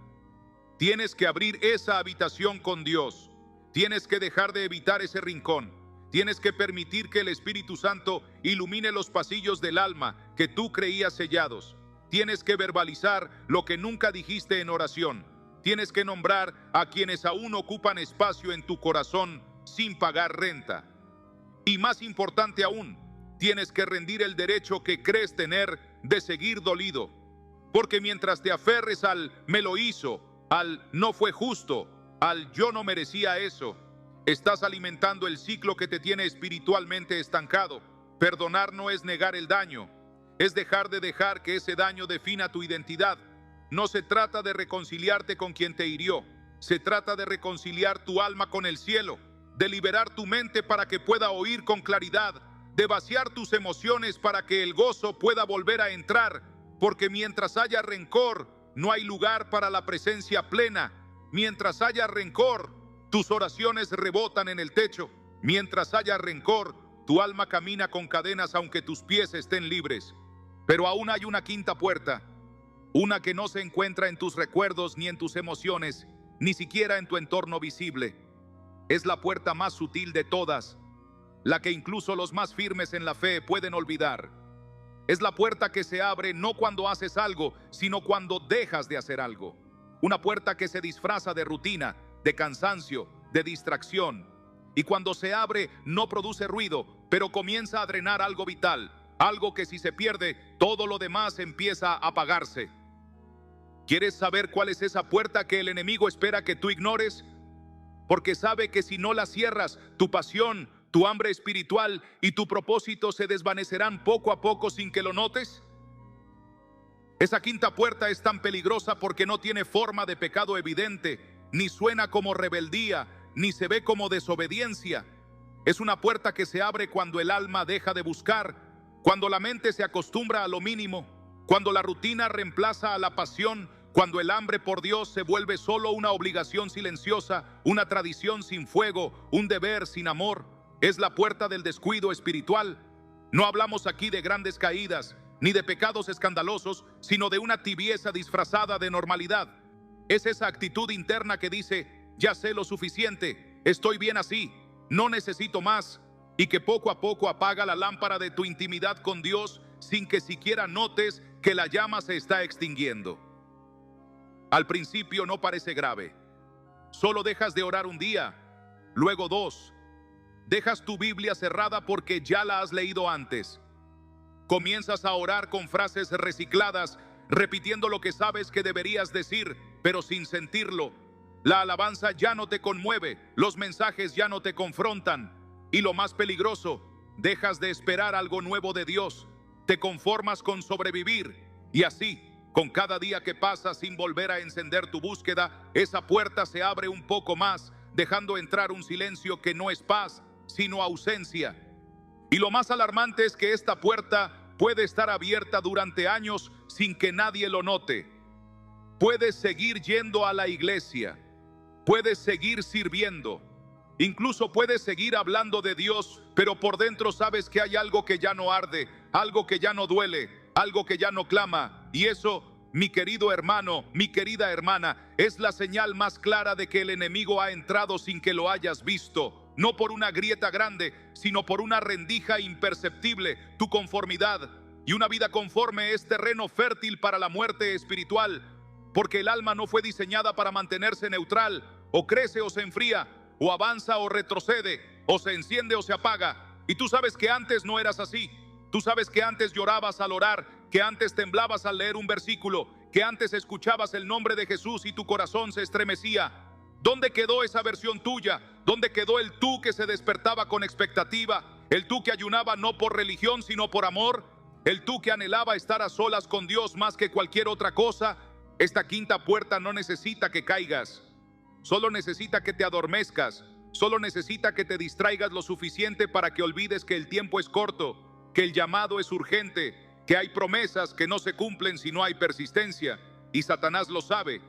Tienes que abrir esa habitación con Dios. Tienes que dejar de evitar ese rincón. Tienes que permitir que el Espíritu Santo ilumine los pasillos del alma que tú creías sellados. Tienes que verbalizar lo que nunca dijiste en oración. Tienes que nombrar a quienes aún ocupan espacio en tu corazón sin pagar renta. Y más importante aún, tienes que rendir el derecho que crees tener de seguir dolido. Porque mientras te aferres al me lo hizo, al no fue justo, al yo no merecía eso, estás alimentando el ciclo que te tiene espiritualmente estancado. Perdonar no es negar el daño, es dejar de dejar que ese daño defina tu identidad. No se trata de reconciliarte con quien te hirió, se trata de reconciliar tu alma con el cielo, de liberar tu mente para que pueda oír con claridad, de vaciar tus emociones para que el gozo pueda volver a entrar, porque mientras haya rencor, no hay lugar para la presencia plena. Mientras haya rencor, tus oraciones rebotan en el techo. Mientras haya rencor, tu alma camina con cadenas aunque tus pies estén libres. Pero aún hay una quinta puerta, una que no se encuentra en tus recuerdos ni en tus emociones, ni siquiera en tu entorno visible. Es la puerta más sutil de todas, la que incluso los más firmes en la fe pueden olvidar. Es la puerta que se abre no cuando haces algo, sino cuando dejas de hacer algo. Una puerta que se disfraza de rutina, de cansancio, de distracción. Y cuando se abre no produce ruido, pero comienza a drenar algo vital, algo que si se pierde, todo lo demás empieza a apagarse. ¿Quieres saber cuál es esa puerta que el enemigo espera que tú ignores? Porque sabe que si no la cierras, tu pasión, tu hambre espiritual y tu propósito se desvanecerán poco a poco sin que lo notes. Esa quinta puerta es tan peligrosa porque no tiene forma de pecado evidente, ni suena como rebeldía, ni se ve como desobediencia. Es una puerta que se abre cuando el alma deja de buscar, cuando la mente se acostumbra a lo mínimo, cuando la rutina reemplaza a la pasión, cuando el hambre por Dios se vuelve solo una obligación silenciosa, una tradición sin fuego, un deber sin amor. Es la puerta del descuido espiritual. No hablamos aquí de grandes caídas, ni de pecados escandalosos, sino de una tibieza disfrazada de normalidad. Es esa actitud interna que dice, ya sé lo suficiente, estoy bien así, no necesito más, y que poco a poco apaga la lámpara de tu intimidad con Dios sin que siquiera notes que la llama se está extinguiendo. Al principio no parece grave. Solo dejas de orar un día, luego dos. Dejas tu Biblia cerrada porque ya la has leído antes. Comienzas a orar con frases recicladas, repitiendo lo que sabes que deberías decir, pero sin sentirlo. La alabanza ya no te conmueve, los mensajes ya no te confrontan. Y lo más peligroso, dejas de esperar algo nuevo de Dios. Te conformas con sobrevivir. Y así, con cada día que pasa sin volver a encender tu búsqueda, esa puerta se abre un poco más, dejando entrar un silencio que no es paz, sino ausencia. Y lo más alarmante es que esta puerta puede estar abierta durante años sin que nadie lo note. Puedes seguir yendo a la iglesia, puedes seguir sirviendo, incluso puedes seguir hablando de Dios, pero por dentro sabes que hay algo que ya no arde, algo que ya no duele, algo que ya no clama. Y eso, mi querido hermano, mi querida hermana, es la señal más clara de que el enemigo ha entrado sin que lo hayas visto. No por una grieta grande, sino por una rendija imperceptible, tu conformidad. Y una vida conforme es terreno fértil para la muerte espiritual, porque el alma no fue diseñada para mantenerse neutral. O crece o se enfría, o avanza o retrocede, o se enciende o se apaga. Y tú sabes que antes no eras así. Tú sabes que antes llorabas al orar, que antes temblabas al leer un versículo, que antes escuchabas el nombre de Jesús y tu corazón se estremecía. ¿Dónde quedó esa versión tuya? ¿Dónde quedó el tú que se despertaba con expectativa? El tú que ayunaba no por religión, sino por amor. El tú que anhelaba estar a solas con Dios más que cualquier otra cosa. Esta quinta puerta no necesita que caigas. Solo necesita que te adormezcas. Solo necesita que te distraigas lo suficiente para que olvides que el tiempo es corto, que el llamado es urgente, que hay promesas que no se cumplen si no hay persistencia. Y Satanás lo sabe.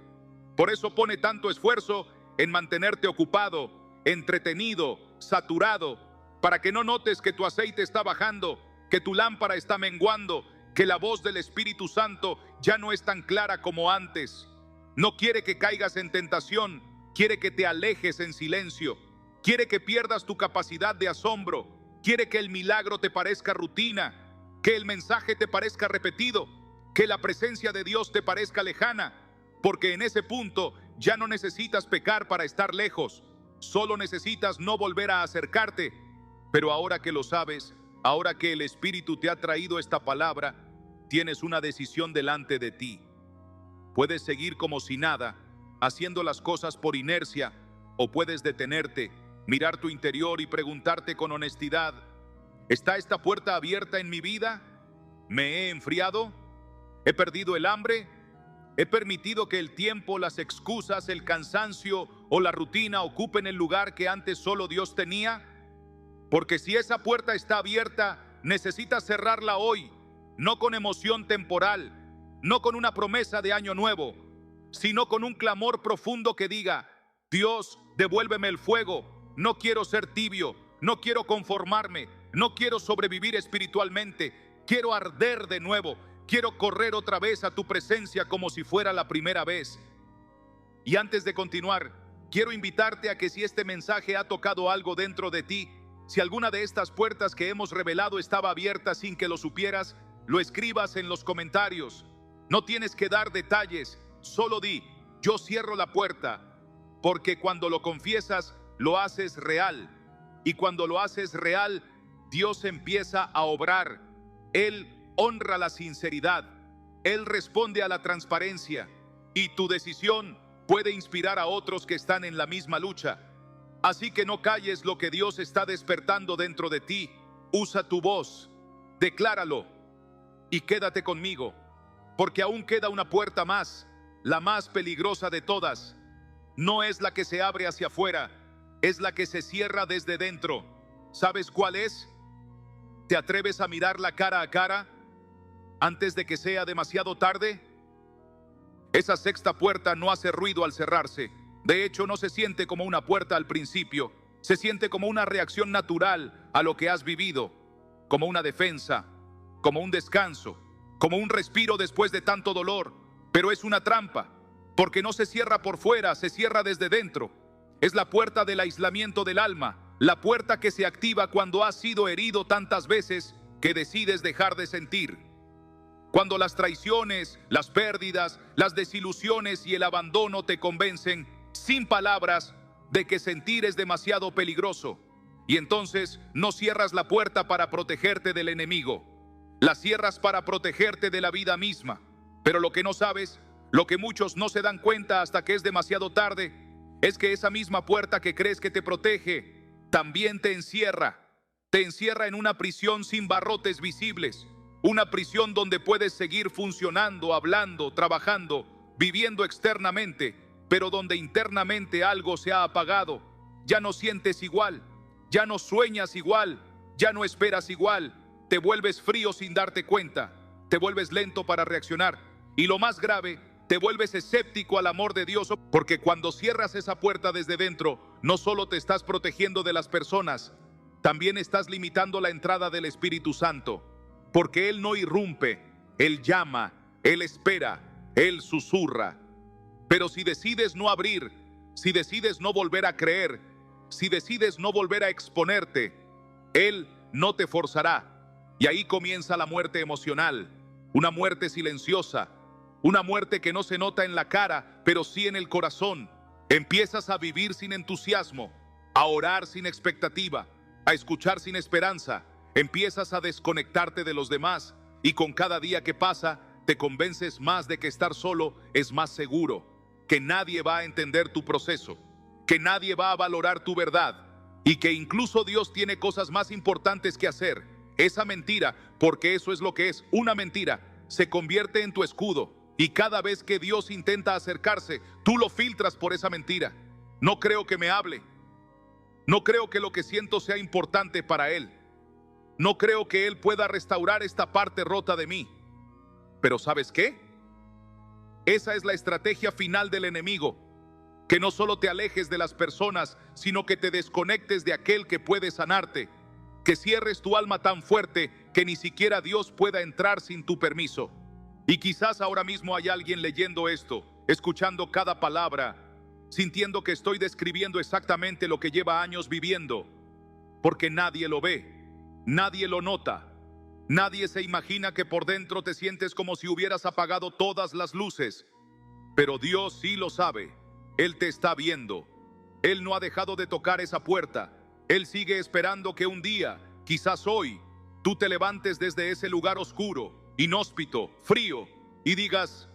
Por eso pone tanto esfuerzo en mantenerte ocupado, entretenido, saturado, para que no notes que tu aceite está bajando, que tu lámpara está menguando, que la voz del Espíritu Santo ya no es tan clara como antes. No quiere que caigas en tentación, quiere que te alejes en silencio, quiere que pierdas tu capacidad de asombro, quiere que el milagro te parezca rutina, que el mensaje te parezca repetido, que la presencia de Dios te parezca lejana, porque en ese punto ya no necesitas pecar para estar lejos, solo necesitas no volver a acercarte. Pero ahora que lo sabes, ahora que el Espíritu te ha traído esta palabra, tienes una decisión delante de ti. Puedes seguir como si nada, haciendo las cosas por inercia, o puedes detenerte, mirar tu interior y preguntarte con honestidad: ¿está esta puerta abierta en mi vida? ¿Me he enfriado? ¿He perdido el hambre? ¿He permitido que el tiempo, las excusas, el cansancio o la rutina ocupen el lugar que antes solo Dios tenía? Porque si esa puerta está abierta, necesitas cerrarla hoy, no con emoción temporal, no con una promesa de año nuevo, sino con un clamor profundo que diga: Dios, devuélveme el fuego, no quiero ser tibio, no quiero conformarme, no quiero sobrevivir espiritualmente, quiero arder de nuevo. Quiero correr otra vez a tu presencia como si fuera la primera vez. Y antes de continuar, quiero invitarte a que si este mensaje ha tocado algo dentro de ti, si alguna de estas puertas que hemos revelado estaba abierta sin que lo supieras, lo escribas en los comentarios. No tienes que dar detalles, solo di: yo cierro la puerta, porque cuando lo confiesas, lo haces real. Y cuando lo haces real, Dios empieza a obrar. Él honra la sinceridad, Él responde a la transparencia, y tu decisión puede inspirar a otros que están en la misma lucha. Así que no calles lo que Dios está despertando dentro de ti. Usa tu voz, decláralo y quédate conmigo, porque aún queda una puerta más, la más peligrosa de todas. No es la que se abre hacia afuera, es la que se cierra desde dentro. ¿Sabes cuál es? ¿Te atreves a mirarla cara a cara antes de que sea demasiado tarde? Esa sexta puerta no hace ruido al cerrarse. De hecho, no se siente como una puerta al principio. Se siente como una reacción natural a lo que has vivido, como una defensa, como un descanso, como un respiro después de tanto dolor. Pero es una trampa, porque no se cierra por fuera, se cierra desde dentro. Es la puerta del aislamiento del alma, la puerta que se activa cuando has sido herido tantas veces que decides dejar de sentir. Cuando las traiciones, las pérdidas, las desilusiones y el abandono te convencen, sin palabras, de que sentir es demasiado peligroso. Y entonces no cierras la puerta para protegerte del enemigo. La cierras para protegerte de la vida misma. Pero lo que no sabes, lo que muchos no se dan cuenta hasta que es demasiado tarde, es que esa misma puerta que crees que te protege, también te encierra. Te encierra en una prisión sin barrotes visibles. Una prisión donde puedes seguir funcionando, hablando, trabajando, viviendo externamente, pero donde internamente algo se ha apagado. Ya no sientes igual, ya no sueñas igual, ya no esperas igual. Te vuelves frío sin darte cuenta, te vuelves lento para reaccionar. Y lo más grave, te vuelves escéptico al amor de Dios, porque cuando cierras esa puerta desde dentro, no solo te estás protegiendo de las personas, también estás limitando la entrada del Espíritu Santo. Porque Él no irrumpe, Él llama, Él espera, Él susurra. Pero si decides no abrir, si decides no volver a creer, si decides no volver a exponerte, Él no te forzará. Y ahí comienza la muerte emocional, una muerte silenciosa, una muerte que no se nota en la cara, pero sí en el corazón. Empiezas a vivir sin entusiasmo, a orar sin expectativa, a escuchar sin esperanza. Empiezas a desconectarte de los demás y con cada día que pasa te convences más de que estar solo es más seguro, que nadie va a entender tu proceso. que nadie va a valorar tu verdad y que incluso Dios tiene cosas más importantes que hacer. Esa mentira, porque eso es lo que es, una mentira, se convierte en tu escudo y cada vez que Dios intenta acercarse, tú lo filtras por esa mentira. No creo que me hable. No creo que lo que siento sea importante para Él. No creo que Él pueda restaurar esta parte rota de mí. Pero ¿sabes qué? Esa es la estrategia final del enemigo. Que no solo te alejes de las personas, sino que te desconectes de aquel que puede sanarte. Que cierres tu alma tan fuerte que ni siquiera Dios pueda entrar sin tu permiso. Y quizás ahora mismo hay alguien leyendo esto, escuchando cada palabra, sintiendo que estoy describiendo exactamente lo que lleva años viviendo, porque nadie lo ve, nadie lo nota, nadie se imagina que por dentro te sientes como si hubieras apagado todas las luces, pero Dios sí lo sabe. Él te está viendo. Él no ha dejado de tocar esa puerta. Él sigue esperando que un día, quizás hoy, tú te levantes desde ese lugar oscuro, inhóspito, frío, y digas: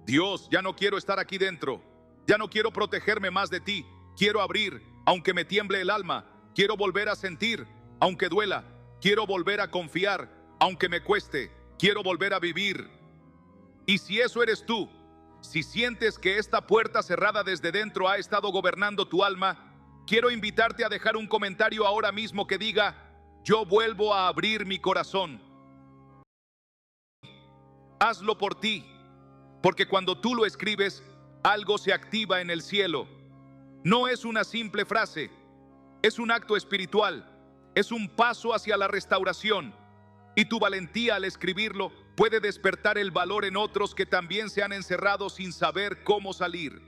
Dios, ya no quiero estar aquí dentro. Ya no quiero protegerme más de ti. Quiero abrir, aunque me tiemble el alma. Quiero volver a sentir, aunque duela. Quiero volver a confiar, aunque me cueste. Quiero volver a vivir. Y si eso eres tú, si sientes que esta puerta cerrada desde dentro ha estado gobernando tu alma, quiero invitarte a dejar un comentario ahora mismo que diga: yo vuelvo a abrir mi corazón. Hazlo por ti, porque cuando tú lo escribes, algo se activa en el cielo. No es una simple frase, es un acto espiritual, es un paso hacia la restauración. Y tu valentía al escribirlo puede despertar el valor en otros que también se han encerrado sin saber cómo salir.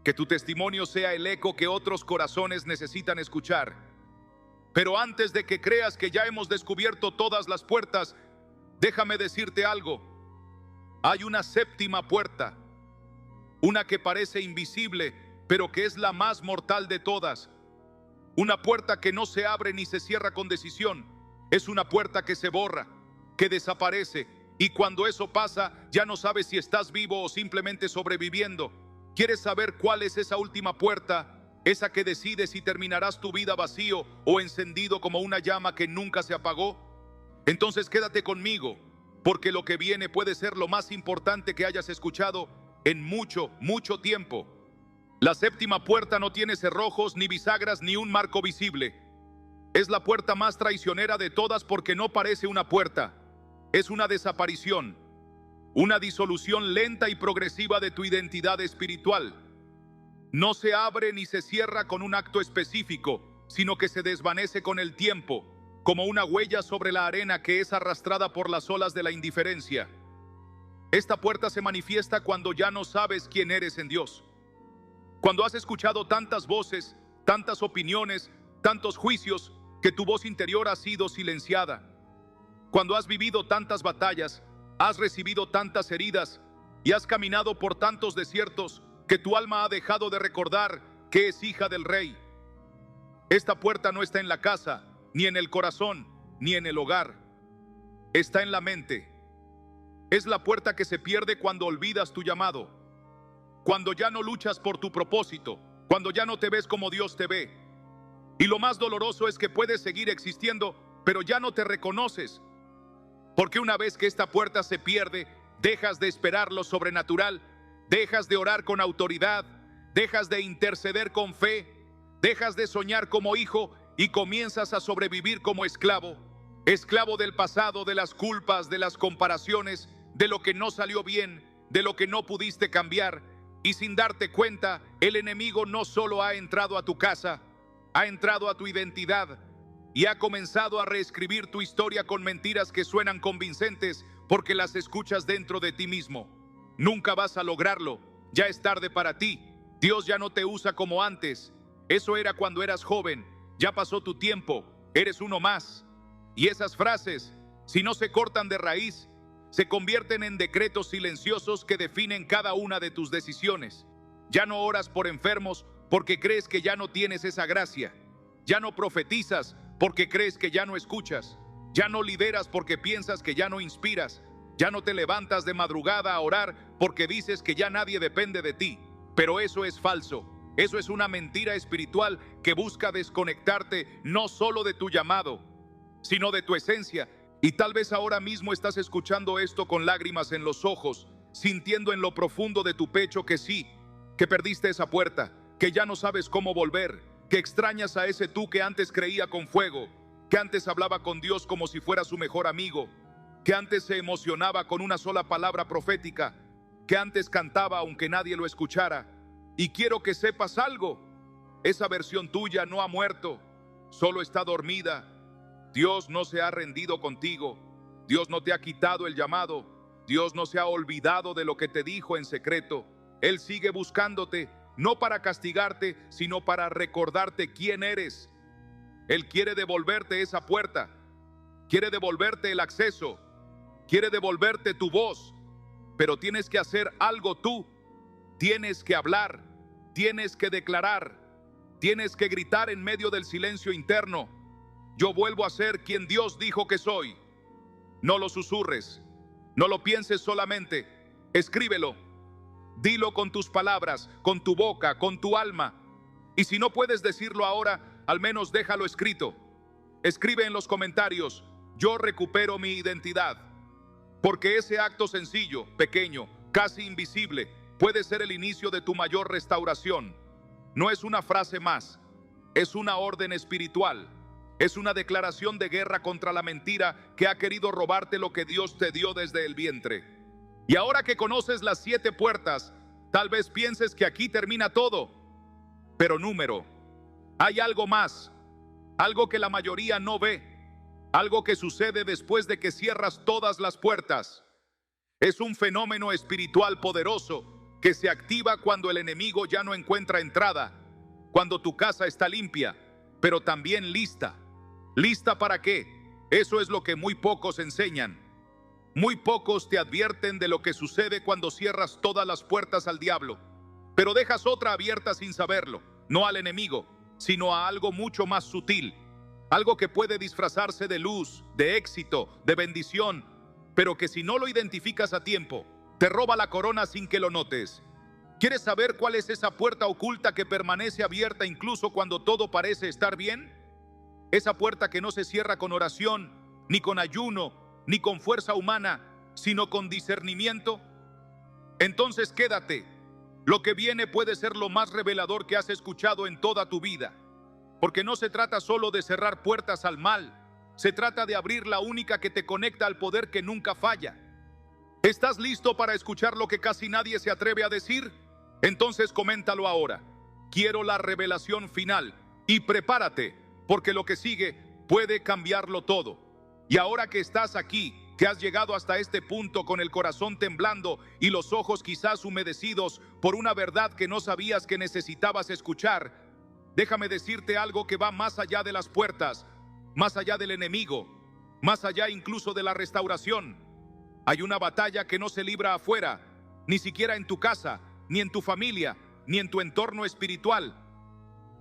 Que tu testimonio sea el eco que otros corazones necesitan escuchar. Pero antes de que creas que ya hemos descubierto todas las puertas, déjame decirte algo. Hay una séptima puerta, una que parece invisible, pero que es la más mortal de todas. Una puerta que no se abre ni se cierra con decisión. Es una puerta que se borra, que desaparece, y cuando eso pasa, ya no sabes si estás vivo o simplemente sobreviviendo. ¿Quieres saber cuál es esa última puerta? Esa que decide si terminarás tu vida vacío o encendido como una llama que nunca se apagó. Entonces quédate conmigo, porque lo que viene puede ser lo más importante que hayas escuchado en mucho, mucho tiempo. La séptima puerta no tiene cerrojos, ni bisagras, ni un marco visible. Es la puerta más traicionera de todas porque no parece una puerta. Es una desaparición, una disolución lenta y progresiva de tu identidad espiritual. No se abre ni se cierra con un acto específico, sino que se desvanece con el tiempo, como una huella sobre la arena que es arrastrada por las olas de la indiferencia. Esta puerta se manifiesta cuando ya no sabes quién eres en Dios. Cuando has escuchado tantas voces, tantas opiniones, tantos juicios, que tu voz interior ha sido silenciada. Cuando has vivido tantas batallas, has recibido tantas heridas y has caminado por tantos desiertos que tu alma ha dejado de recordar que es hija del Rey. Esta puerta no está en la casa, ni en el corazón, ni en el hogar. Está en la mente. Es la puerta que se pierde cuando olvidas tu llamado, cuando ya no luchas por tu propósito, cuando ya no te ves como Dios te ve. Y lo más doloroso es que puedes seguir existiendo, pero ya no te reconoces. Porque una vez que esta puerta se pierde, dejas de esperar lo sobrenatural, dejas de orar con autoridad, dejas de interceder con fe, dejas de soñar como hijo y comienzas a sobrevivir como esclavo. Esclavo del pasado, de las culpas, de las comparaciones, de lo que no salió bien, de lo que no pudiste cambiar. Y sin darte cuenta, el enemigo no solo ha entrado a tu casa, ha entrado a tu identidad y ha comenzado a reescribir tu historia con mentiras que suenan convincentes porque las escuchas dentro de ti mismo. Nunca vas a lograrlo, ya es tarde para ti. Dios ya no te usa como antes. Eso era cuando eras joven, ya pasó tu tiempo, eres uno más. Y esas frases, si no se cortan de raíz, se convierten en decretos silenciosos que definen cada una de tus decisiones. Ya no oras por enfermos porque crees que ya no tienes esa gracia. Ya no profetizas porque crees que ya no escuchas. Ya no lideras porque piensas que ya no inspiras. Ya no te levantas de madrugada a orar porque dices que ya nadie depende de ti. Pero eso es falso. Eso es una mentira espiritual que busca desconectarte no solo de tu llamado, sino de tu esencia. Y tal vez ahora mismo estás escuchando esto con lágrimas en los ojos, sintiendo en lo profundo de tu pecho que sí, que perdiste esa puerta, que ya no sabes cómo volver, que extrañas a ese tú que antes creía con fuego, que antes hablaba con Dios como si fuera su mejor amigo, que antes se emocionaba con una sola palabra profética, que antes cantaba aunque nadie lo escuchara. Y quiero que sepas algo: esa versión tuya no ha muerto, solo está dormida. Dios no se ha rendido contigo, Dios no te ha quitado el llamado, Dios no se ha olvidado de lo que te dijo en secreto. Él sigue buscándote, no para castigarte, sino para recordarte quién eres. Él quiere devolverte esa puerta, quiere devolverte el acceso, quiere devolverte tu voz, pero tienes que hacer algo tú. Tienes que hablar, tienes que declarar, tienes que gritar en medio del silencio interno: yo vuelvo a ser quien Dios dijo que soy. No lo susurres, no lo pienses solamente, escríbelo. Dilo con tus palabras, con tu boca, con tu alma. Y si no puedes decirlo ahora, al menos déjalo escrito. Escribe en los comentarios: yo recupero mi identidad. Porque ese acto sencillo, pequeño, casi invisible, puede ser el inicio de tu mayor restauración. No es una frase más, es una orden espiritual. Es una declaración de guerra contra la mentira que ha querido robarte lo que Dios te dio desde el vientre. Y ahora que conoces las 7 puertas, tal vez pienses que aquí termina todo. Pero número, hay algo más, algo que la mayoría no ve, algo que sucede después de que cierras todas las puertas. Es un fenómeno espiritual poderoso que se activa cuando el enemigo ya no encuentra entrada, cuando tu casa está limpia, pero también lista. ¿Lista para qué? Eso es lo que muy pocos enseñan. Muy pocos te advierten de lo que sucede cuando cierras todas las puertas al diablo, pero dejas otra abierta sin saberlo, no al enemigo, sino a algo mucho más sutil, algo que puede disfrazarse de luz, de éxito, de bendición, pero que si no lo identificas a tiempo, te roba la corona sin que lo notes. ¿Quieres saber cuál es esa puerta oculta que permanece abierta incluso cuando todo parece estar bien? Esa puerta que no se cierra con oración, ni con ayuno, ni con fuerza humana, sino con discernimiento. Entonces quédate. Lo que viene puede ser lo más revelador que has escuchado en toda tu vida. Porque no se trata solo de cerrar puertas al mal, se trata de abrir la única que te conecta al poder que nunca falla. ¿Estás listo para escuchar lo que casi nadie se atreve a decir? Entonces coméntalo ahora. Quiero la revelación final y prepárate, porque lo que sigue puede cambiarlo todo. Y ahora que estás aquí, que has llegado hasta este punto con el corazón temblando y los ojos quizás humedecidos por una verdad que no sabías que necesitabas escuchar, déjame decirte algo que va más allá de las puertas, más allá del enemigo, más allá incluso de la restauración. Hay una batalla que no se libra afuera, ni siquiera en tu casa, ni en tu familia, ni en tu entorno espiritual.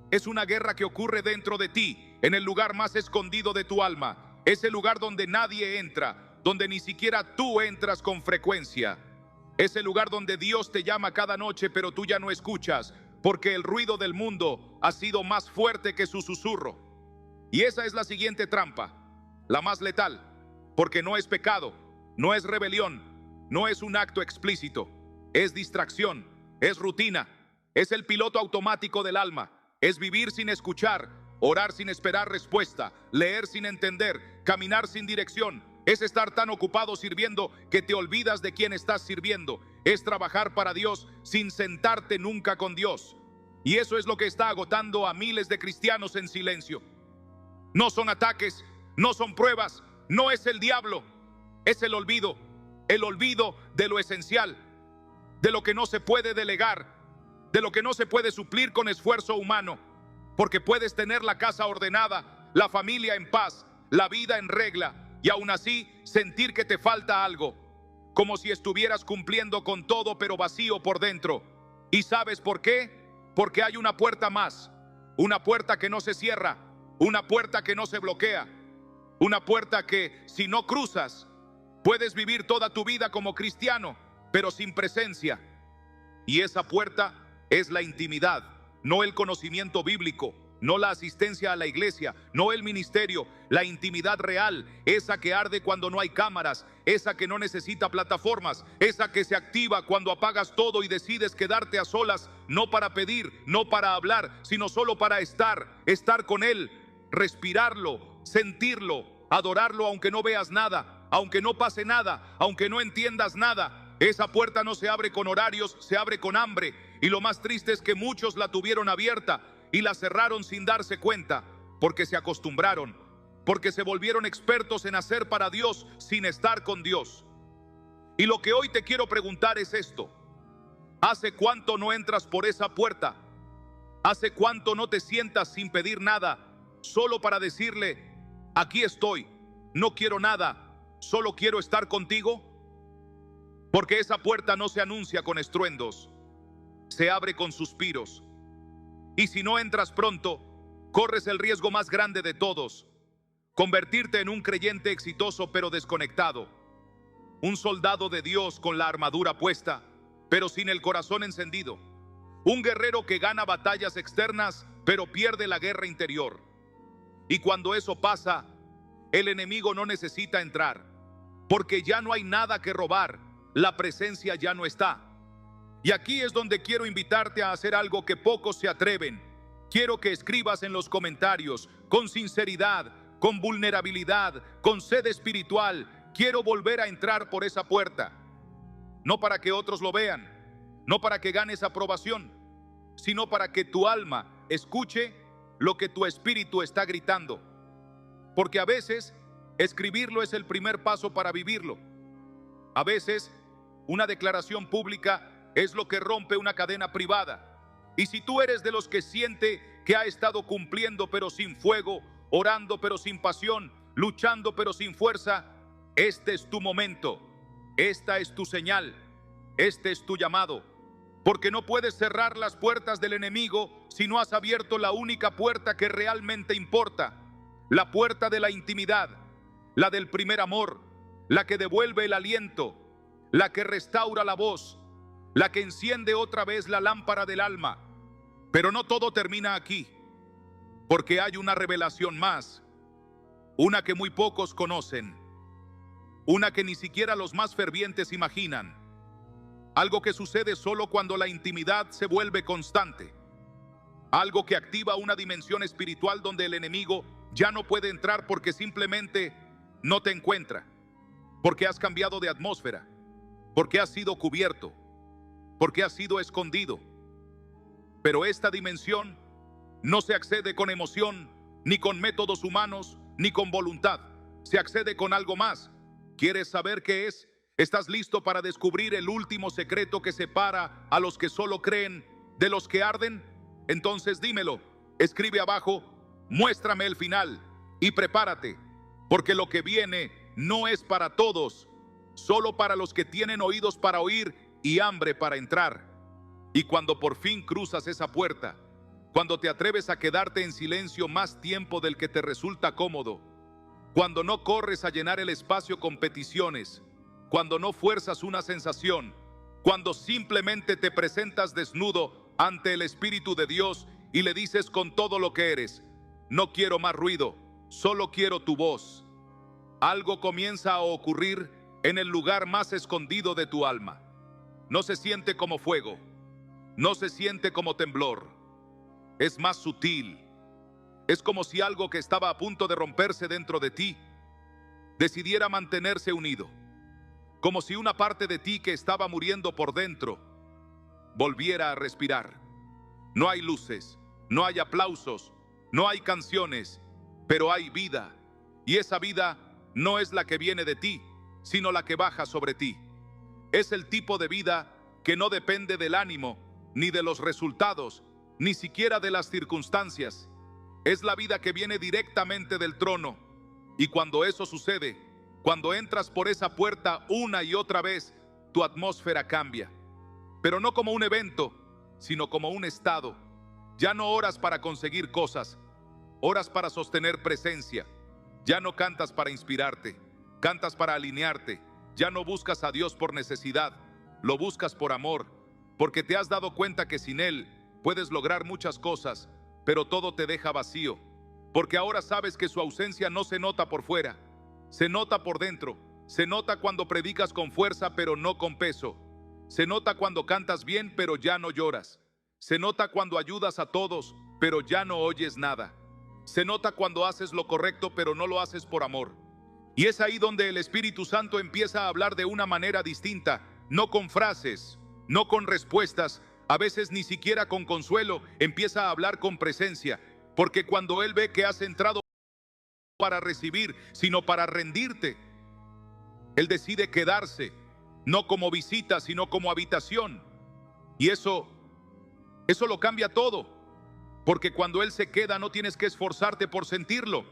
Es una guerra que ocurre dentro de ti, en el lugar más escondido de tu alma, ese lugar donde nadie entra, donde ni siquiera tú entras con frecuencia. Ese lugar donde Dios te llama cada noche, pero tú ya no escuchas, porque el ruido del mundo ha sido más fuerte que su susurro. Y esa es la siguiente trampa, la más letal, porque no es pecado, no es rebelión, no es un acto explícito, es distracción, es rutina, es el piloto automático del alma, es vivir sin escuchar, orar sin esperar respuesta, leer sin entender, caminar sin dirección. Es estar tan ocupado sirviendo que te olvidas de quién estás sirviendo. Es trabajar para Dios sin sentarte nunca con Dios. Y eso es lo que está agotando a miles de cristianos en silencio. No son ataques, no son pruebas, no es el diablo. Es el olvido de lo esencial, de lo que no se puede delegar, de lo que no se puede suplir con esfuerzo humano. Porque puedes tener la casa ordenada, la familia en paz, la vida en regla, y aún así sentir que te falta algo, como si estuvieras cumpliendo con todo pero vacío por dentro. ¿Y sabes por qué? Porque hay una puerta más, una puerta que no se cierra, una puerta que no se bloquea, una puerta que si no cruzas, puedes vivir toda tu vida como cristiano, pero sin presencia. Y esa puerta es la intimidad, no el conocimiento bíblico, no la asistencia a la iglesia, no el ministerio, la intimidad real, esa que arde cuando no hay cámaras, esa que no necesita plataformas, esa que se activa cuando apagas todo y decides quedarte a solas, no para pedir, no para hablar, sino solo para estar con Él, respirarlo, sentirlo, adorarlo aunque no veas nada, aunque no pase nada, aunque no entiendas nada. Esa puerta no se abre con horarios, se abre con hambre, y lo más triste es que muchos la tuvieron abierta y la cerraron sin darse cuenta, porque se acostumbraron, porque se volvieron expertos en hacer para Dios sin estar con Dios. Y lo que hoy te quiero preguntar es esto: ¿hace cuánto no entras por esa puerta? ¿Hace cuánto no te sientas sin pedir nada, solo para decirle, aquí estoy, no quiero nada, solo quiero estar contigo? Porque esa puerta no se anuncia con estruendos, se abre con suspiros. Y si no entras pronto, corres el riesgo más grande de todos: convertirte en un creyente exitoso pero desconectado, un soldado de Dios con la armadura puesta, pero sin el corazón encendido, un guerrero que gana batallas externas pero pierde la guerra interior. Y cuando eso pasa, el enemigo no necesita entrar, porque ya no hay nada que robar, la presencia ya no está. Y aquí es donde quiero invitarte a hacer algo que pocos se atreven. Quiero que escribas en los comentarios, con sinceridad, con vulnerabilidad, con sed espiritual: quiero volver a entrar por esa puerta. No para que otros lo vean, no para que ganes aprobación, sino para que tu alma escuche lo que tu espíritu está gritando. Porque a veces escribirlo es el primer paso para vivirlo. A veces una declaración pública es lo que rompe una cadena privada. Y si tú eres de los que siente que ha estado cumpliendo pero sin fuego, orando pero sin pasión, luchando pero sin fuerza, este es tu momento, esta es tu señal, este es tu llamado. Porque no puedes cerrar las puertas del enemigo si no has abierto la única puerta que realmente importa: la puerta de la intimidad, la del primer amor, la que devuelve el aliento, la que restaura la voz, la que enciende otra vez la lámpara del alma. Pero no todo termina aquí, porque hay una revelación más, una que muy pocos conocen, una que ni siquiera los más fervientes imaginan, algo que sucede solo cuando la intimidad se vuelve constante, algo que activa una dimensión espiritual donde el enemigo ya no puede entrar porque simplemente no te encuentra, porque has cambiado de atmósfera, porque has sido cubierto, porque has sido escondido. Pero esta dimensión no se accede con emoción, ni con métodos humanos, ni con voluntad. Se accede con algo más. ¿Quieres saber qué es? ¿Estás listo para descubrir el último secreto que separa a los que solo creen de los que arden? Entonces dímelo. Escribe abajo: muéstrame el final, y prepárate, porque lo que viene no es para todos, solo para los que tienen oídos para oír y hambre para entrar. Y cuando por fin cruzas esa puerta, cuando te atreves a quedarte en silencio más tiempo del que te resulta cómodo, cuando no corres a llenar el espacio con peticiones, cuando no fuerzas una sensación, cuando simplemente te presentas desnudo ante el Espíritu de Dios y le dices con todo lo que eres: no quiero más ruido, solo quiero tu voz, algo comienza a ocurrir en el lugar más escondido de tu alma. No se siente como fuego, no se siente como temblor, es más sutil. Es como si algo que estaba a punto de romperse dentro de ti decidiera mantenerse unido, como si una parte de ti que estaba muriendo por dentro volviera a respirar. No hay luces, no hay aplausos, no hay canciones, pero hay vida, y esa vida no es la que viene de ti, sino la que baja sobre ti. Es el tipo de vida que no depende del ánimo, ni de los resultados, ni siquiera de las circunstancias. Es la vida que viene directamente del trono. Y cuando eso sucede, cuando entras por esa puerta una y otra vez, tu atmósfera cambia. Pero no como un evento, sino como un estado. Ya no oras para conseguir cosas, oras para sostener presencia. Ya no cantas para inspirarte, cantas para alinearte. Ya no buscas a Dios por necesidad, lo buscas por amor, porque te has dado cuenta que sin Él puedes lograr muchas cosas, pero todo te deja vacío, porque ahora sabes que su ausencia no se nota por fuera, se nota por dentro. Se nota cuando predicas con fuerza, pero no con peso. Se nota cuando cantas bien, pero ya no lloras. Se nota cuando ayudas a todos, pero ya no oyes nada. Se nota cuando haces lo correcto, pero no lo haces por amor. Y es ahí donde el Espíritu Santo empieza a hablar de una manera distinta, no con frases, no con respuestas, a veces ni siquiera con consuelo, empieza a hablar con presencia, porque cuando Él ve que has entrado para recibir, sino para rendirte, Él decide quedarse, no como visita, sino como habitación. Y eso lo cambia todo, porque cuando Él se queda no tienes que esforzarte por sentirlo.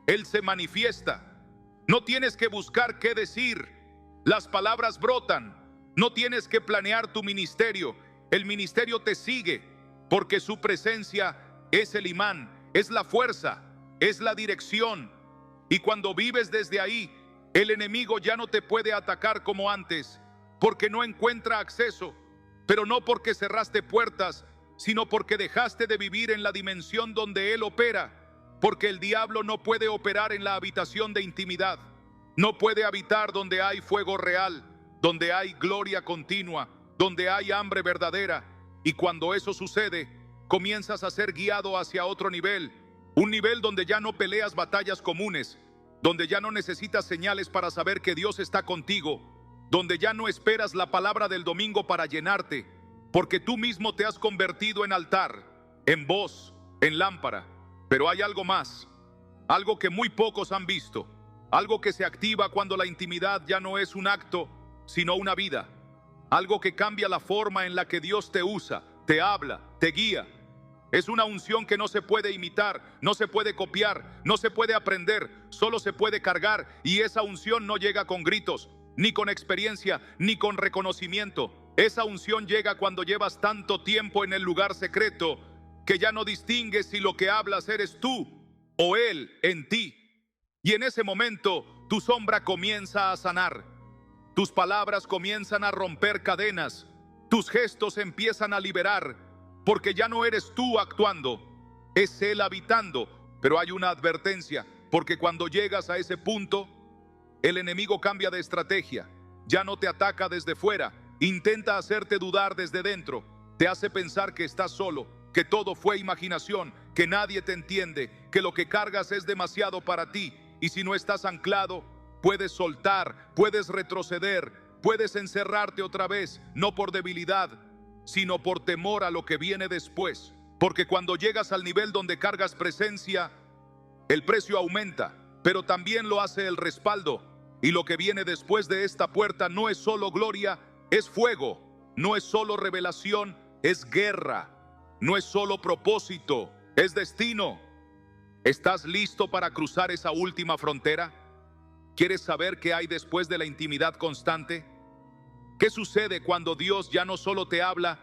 Él se manifiesta. No tienes que buscar qué decir. Las palabras brotan. No tienes que planear tu ministerio. El ministerio te sigue, porque su presencia es el imán, es la fuerza, es la dirección. Y cuando vives desde ahí, el enemigo ya no te puede atacar como antes, porque no encuentra acceso, pero no porque cerraste puertas, sino porque dejaste de vivir en la dimensión donde Él opera, porque el diablo no puede operar en la habitación de intimidad, no puede habitar donde hay fuego real, donde hay gloria continua, donde hay hambre verdadera. Y cuando eso sucede, comienzas a ser guiado hacia otro nivel, un nivel donde ya no peleas batallas comunes, donde ya no necesitas señales para saber que Dios está contigo, donde ya no esperas la palabra del domingo para llenarte, porque tú mismo te has convertido en altar, en voz, en lámpara. Pero hay algo más, algo que muy pocos han visto, algo que se activa cuando la intimidad ya no es un acto, sino una vida, algo que cambia la forma en la que Dios te usa, te habla, te guía. Es una unción que no se puede imitar, no se puede copiar, no se puede aprender, solo se puede cargar. Y esa unción no llega con gritos, ni con experiencia, ni con reconocimiento. Esa unción llega cuando llevas tanto tiempo en el lugar secreto que ya no distingues si lo que hablas eres tú o Él en ti. Y en ese momento tu sombra comienza a sanar, tus palabras comienzan a romper cadenas, tus gestos empiezan a liberar. Porque ya no eres tú actuando, es Él habitando. Pero hay una advertencia, porque cuando llegas a ese punto, el enemigo cambia de estrategia. Ya no te ataca desde fuera, intenta hacerte dudar desde dentro. Te hace pensar que estás solo, que todo fue imaginación, que nadie te entiende, que lo que cargas es demasiado para ti. Y si no estás anclado, puedes soltar, puedes retroceder, puedes encerrarte otra vez, no por debilidad, sino por temor a lo que viene después. Porque cuando llegas al nivel donde cargas presencia, el precio aumenta, pero también lo hace el respaldo. Y lo que viene después de esta puerta no es solo gloria, es fuego. No es solo revelación, es guerra. No es solo propósito, es destino. ¿Estás listo para cruzar esa última frontera? ¿Quieres saber qué hay después de la intimidad constante? ¿Qué sucede cuando Dios ya no solo te habla,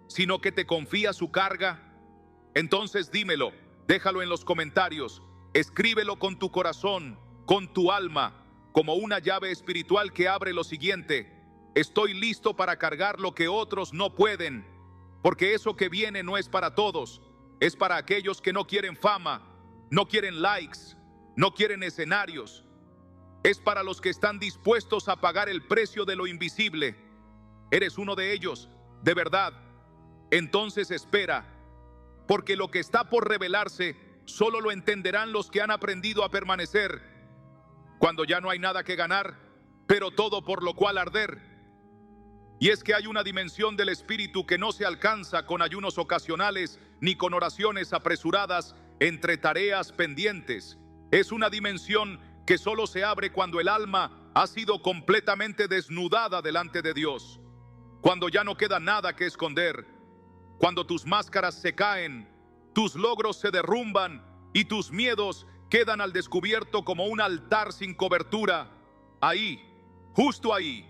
sino que te confía su carga? Entonces dímelo, déjalo en los comentarios, escríbelo con tu corazón, con tu alma, como una llave espiritual que abre lo siguiente: estoy listo para cargar lo que otros no pueden, porque eso que viene no es para todos, es para aquellos que no quieren fama, no quieren likes, no quieren escenarios. Es para los que están dispuestos a pagar el precio de lo invisible. ¿Eres uno de ellos, de verdad? Entonces espera, porque lo que está por revelarse solo lo entenderán los que han aprendido a permanecer. Cuando ya no hay nada que ganar, pero todo por lo cual arder. Y es que hay una dimensión del espíritu que no se alcanza con ayunos ocasionales ni con oraciones apresuradas entre tareas pendientes. Es una dimensión que solo se abre cuando el alma ha sido completamente desnudada delante de Dios, cuando ya no queda nada que esconder, cuando tus máscaras se caen, tus logros se derrumban y tus miedos quedan al descubierto como un altar sin cobertura. Ahí, justo ahí,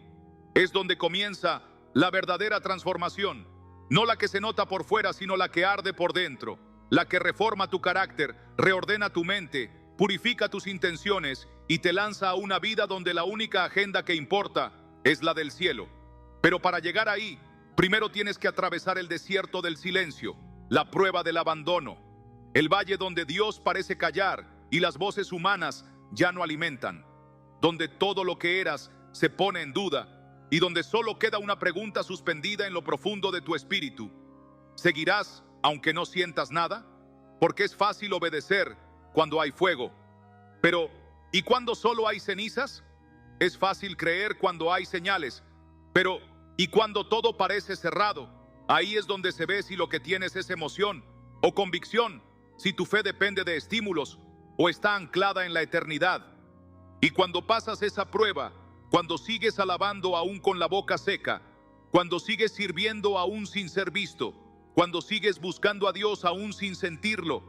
es donde comienza la verdadera transformación, no la que se nota por fuera, sino la que arde por dentro, la que reforma tu carácter, reordena tu mente, purifica tus intenciones y te lanza a una vida donde la única agenda que importa es la del cielo. Pero para llegar ahí, Primero tienes que atravesar el desierto del silencio, la prueba del abandono, el valle donde Dios parece callar y las voces humanas ya no alimentan, donde todo lo que eras se pone en duda y donde solo queda una pregunta suspendida en lo profundo de tu espíritu. ¿Seguirás aunque no sientas nada? Porque es fácil obedecer cuando hay fuego. Pero, ¿y cuando solo hay cenizas? Es fácil creer cuando hay señales. Pero, ¿y cuando todo parece cerrado? Ahí es donde se ve si lo que tienes es emoción o convicción, si tu fe depende de estímulos o está anclada en la eternidad. Y cuando pasas esa prueba, cuando sigues alabando aún con la boca seca, cuando sigues sirviendo aún sin ser visto, cuando sigues buscando a Dios aún sin sentirlo,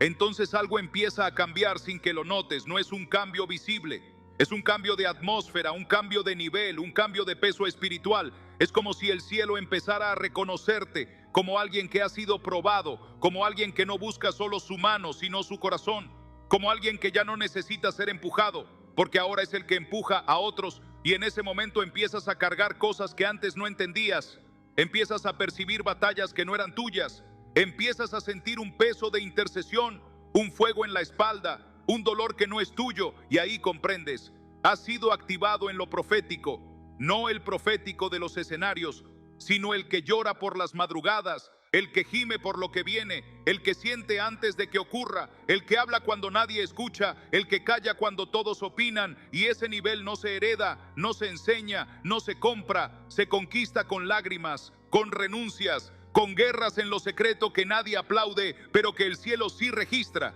entonces algo empieza a cambiar sin que lo notes. No es un cambio visible, es un cambio de atmósfera, un cambio de nivel, un cambio de peso espiritual. Es como si el cielo empezara a reconocerte como alguien que ha sido probado, como alguien que no busca solo su mano, sino su corazón, como alguien que ya no necesita ser empujado, porque ahora es el que empuja a otros, y en ese momento empiezas a cargar cosas que antes no entendías, empiezas a percibir batallas que no eran tuyas, empiezas a sentir un peso de intercesión, un fuego en la espalda, un dolor que no es tuyo, y ahí comprendes, has sido activado en lo profético, no el profético de los escenarios, sino el que llora por las madrugadas, el que gime por lo que viene, el que siente antes de que ocurra, el que habla cuando nadie escucha, el que calla cuando todos opinan. Y ese nivel no se hereda, no se enseña, no se compra, se conquista con lágrimas, con renuncias, con guerras en lo secreto que nadie aplaude, pero que el cielo sí registra.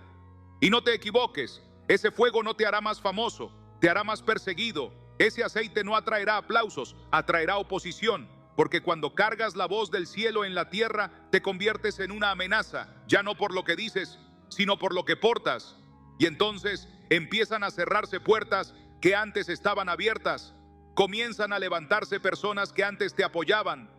Y no te equivoques, ese fuego no te hará más famoso, te hará más perseguido. Ese aceite no atraerá aplausos, atraerá oposición. Porque cuando cargas la voz del cielo en la tierra, te conviertes en una amenaza, ya no por lo que dices, sino por lo que portas. Y entonces empiezan a cerrarse puertas que antes estaban abiertas. Comienzan a levantarse personas que antes te apoyaban.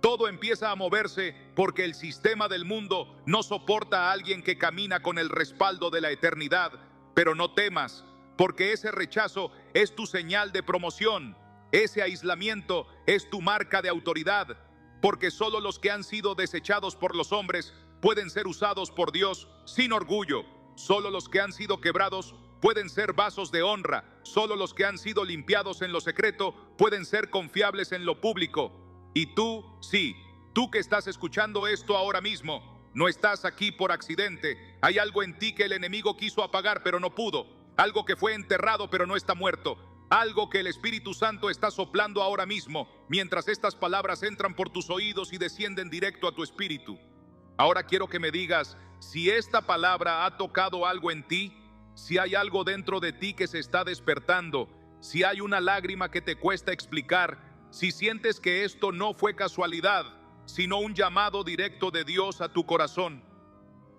Todo empieza a moverse porque el sistema del mundo no soporta a alguien que camina con el respaldo de la eternidad. Pero no temas, porque ese rechazo es tu señal de promoción. Ese aislamiento es tu marca de autoridad, porque solo los que han sido desechados por los hombres pueden ser usados por Dios sin orgullo. Solo los que han sido quebrados pueden ser vasos de honra. Solo los que han sido limpiados en lo secreto pueden ser confiables en lo público. Y tú, sí, tú que estás escuchando esto ahora mismo, no estás aquí por accidente. Hay algo en ti que el enemigo quiso apagar pero no pudo. Algo que fue enterrado pero no está muerto. Algo que el Espíritu Santo está soplando ahora mismo, mientras estas palabras entran por tus oídos y descienden directo a tu espíritu. Ahora quiero que me digas, si esta palabra ha tocado algo en ti, si hay algo dentro de ti que se está despertando, si hay una lágrima que te cuesta explicar, si sientes que esto no fue casualidad, sino un llamado directo de Dios a tu corazón.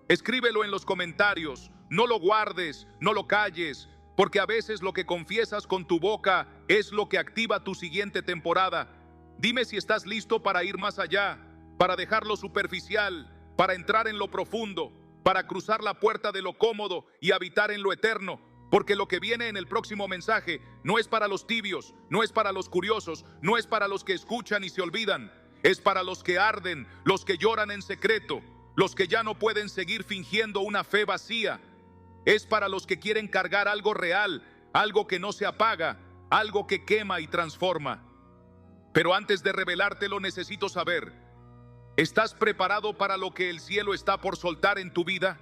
Escríbelo en los comentarios, no lo guardes, no lo calles, porque a veces lo que confiesas con tu boca es lo que activa tu siguiente temporada. Dime si estás listo para ir más allá, para dejar lo superficial, para entrar en lo profundo, para cruzar la puerta de lo cómodo y habitar en lo eterno. Porque lo que viene en el próximo mensaje no es para los tibios, no es para los curiosos, no es para los que escuchan y se olvidan. Es para los que arden, los que lloran en secreto, los que ya no pueden seguir fingiendo una fe vacía. Es para los que quieren cargar algo real, algo que no se apaga, algo que quema y transforma. Pero antes de revelártelo necesito saber, ¿estás preparado para lo que el cielo está por soltar en tu vida?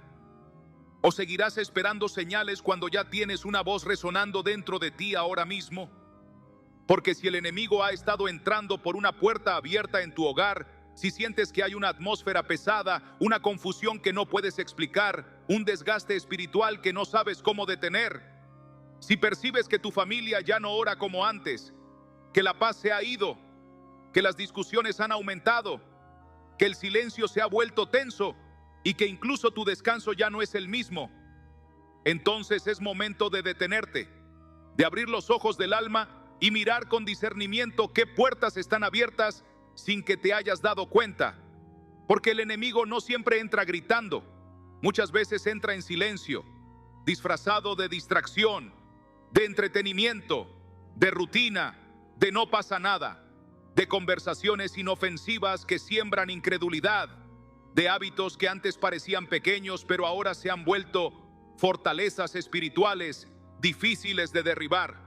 ¿O seguirás esperando señales cuando ya tienes una voz resonando dentro de ti ahora mismo? Porque si el enemigo ha estado entrando por una puerta abierta en tu hogar, si sientes que hay una atmósfera pesada, una confusión que no puedes explicar, un desgaste espiritual que no sabes cómo detener, si percibes que tu familia ya no ora como antes, que la paz se ha ido, que las discusiones han aumentado, que el silencio se ha vuelto tenso y que incluso tu descanso ya no es el mismo, entonces es momento de detenerte, de abrir los ojos del alma y mirar con discernimiento qué puertas están abiertas sin que te hayas dado cuenta, porque el enemigo no siempre entra gritando, muchas veces entra en silencio, disfrazado de distracción, de entretenimiento, de rutina, de no pasa nada, de conversaciones inofensivas que siembran incredulidad, de hábitos que antes parecían pequeños pero ahora se han vuelto fortalezas espirituales difíciles de derribar.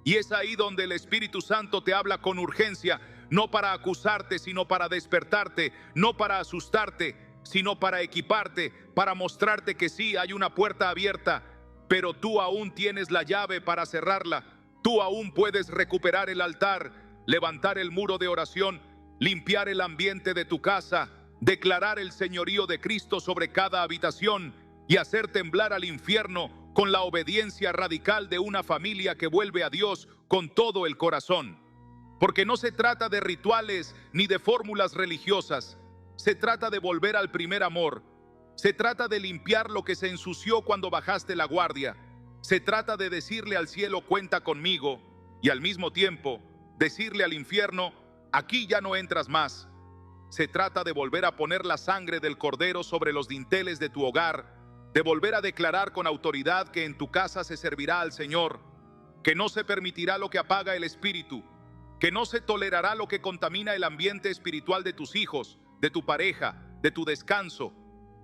Y es ahí donde el Espíritu Santo te habla con urgencia, no para acusarte, sino para despertarte, no para asustarte, sino para equiparte, para mostrarte que sí hay una puerta abierta, pero tú aún tienes la llave para cerrarla. Tú aún puedes recuperar el altar, levantar el muro de oración, limpiar el ambiente de tu casa, declarar el señorío de Cristo sobre cada habitación y hacer temblar al infierno con la obediencia radical de una familia que vuelve a Dios con todo el corazón. Porque no se trata de rituales ni de fórmulas religiosas, se trata de volver al primer amor, se trata de limpiar lo que se ensució cuando bajaste la guardia, se trata de decirle al cielo cuenta conmigo y al mismo tiempo decirle al infierno aquí ya no entras más. Se trata de volver a poner la sangre del cordero sobre los dinteles de tu hogar, de volver a declarar con autoridad que en tu casa se servirá al Señor, que no se permitirá lo que apaga el espíritu, que no se tolerará lo que contamina el ambiente espiritual de tus hijos, de tu pareja, de tu descanso,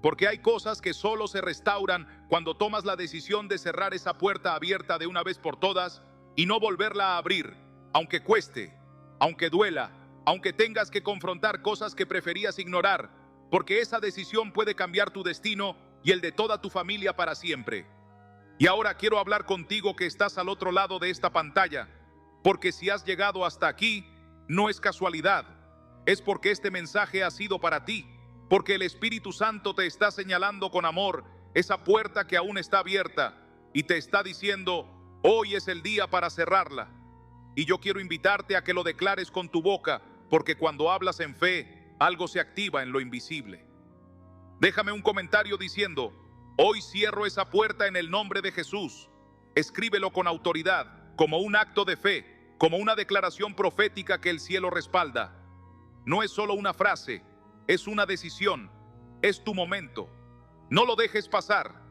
porque hay cosas que solo se restauran cuando tomas la decisión de cerrar esa puerta abierta de una vez por todas y no volverla a abrir, aunque cueste, aunque duela, aunque tengas que confrontar cosas que preferías ignorar, porque esa decisión puede cambiar tu destino y el de toda tu familia para siempre. Y ahora quiero hablar contigo que estás al otro lado de esta pantalla, porque si has llegado hasta aquí, no es casualidad, es porque este mensaje ha sido para ti, porque el Espíritu Santo te está señalando con amor esa puerta que aún está abierta y te está diciendo, hoy es el día para cerrarla. Y yo quiero invitarte a que lo declares con tu boca, porque cuando hablas en fe, algo se activa en lo invisible. Déjame un comentario diciendo, hoy cierro esa puerta en el nombre de Jesús. Escríbelo con autoridad, como un acto de fe, como una declaración profética que el cielo respalda. No es solo una frase, es una decisión, es tu momento. No lo dejes pasar.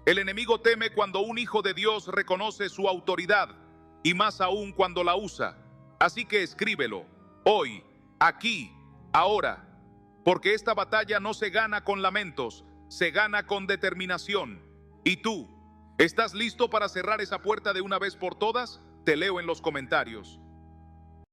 El enemigo teme cuando un hijo de Dios reconoce su autoridad, y más aún cuando la usa. Así que escríbelo, hoy, aquí, ahora. Porque esta batalla no se gana con lamentos, se gana con determinación. ¿Y tú? ¿Estás listo para cerrar esa puerta de una vez por todas? Te leo en los comentarios.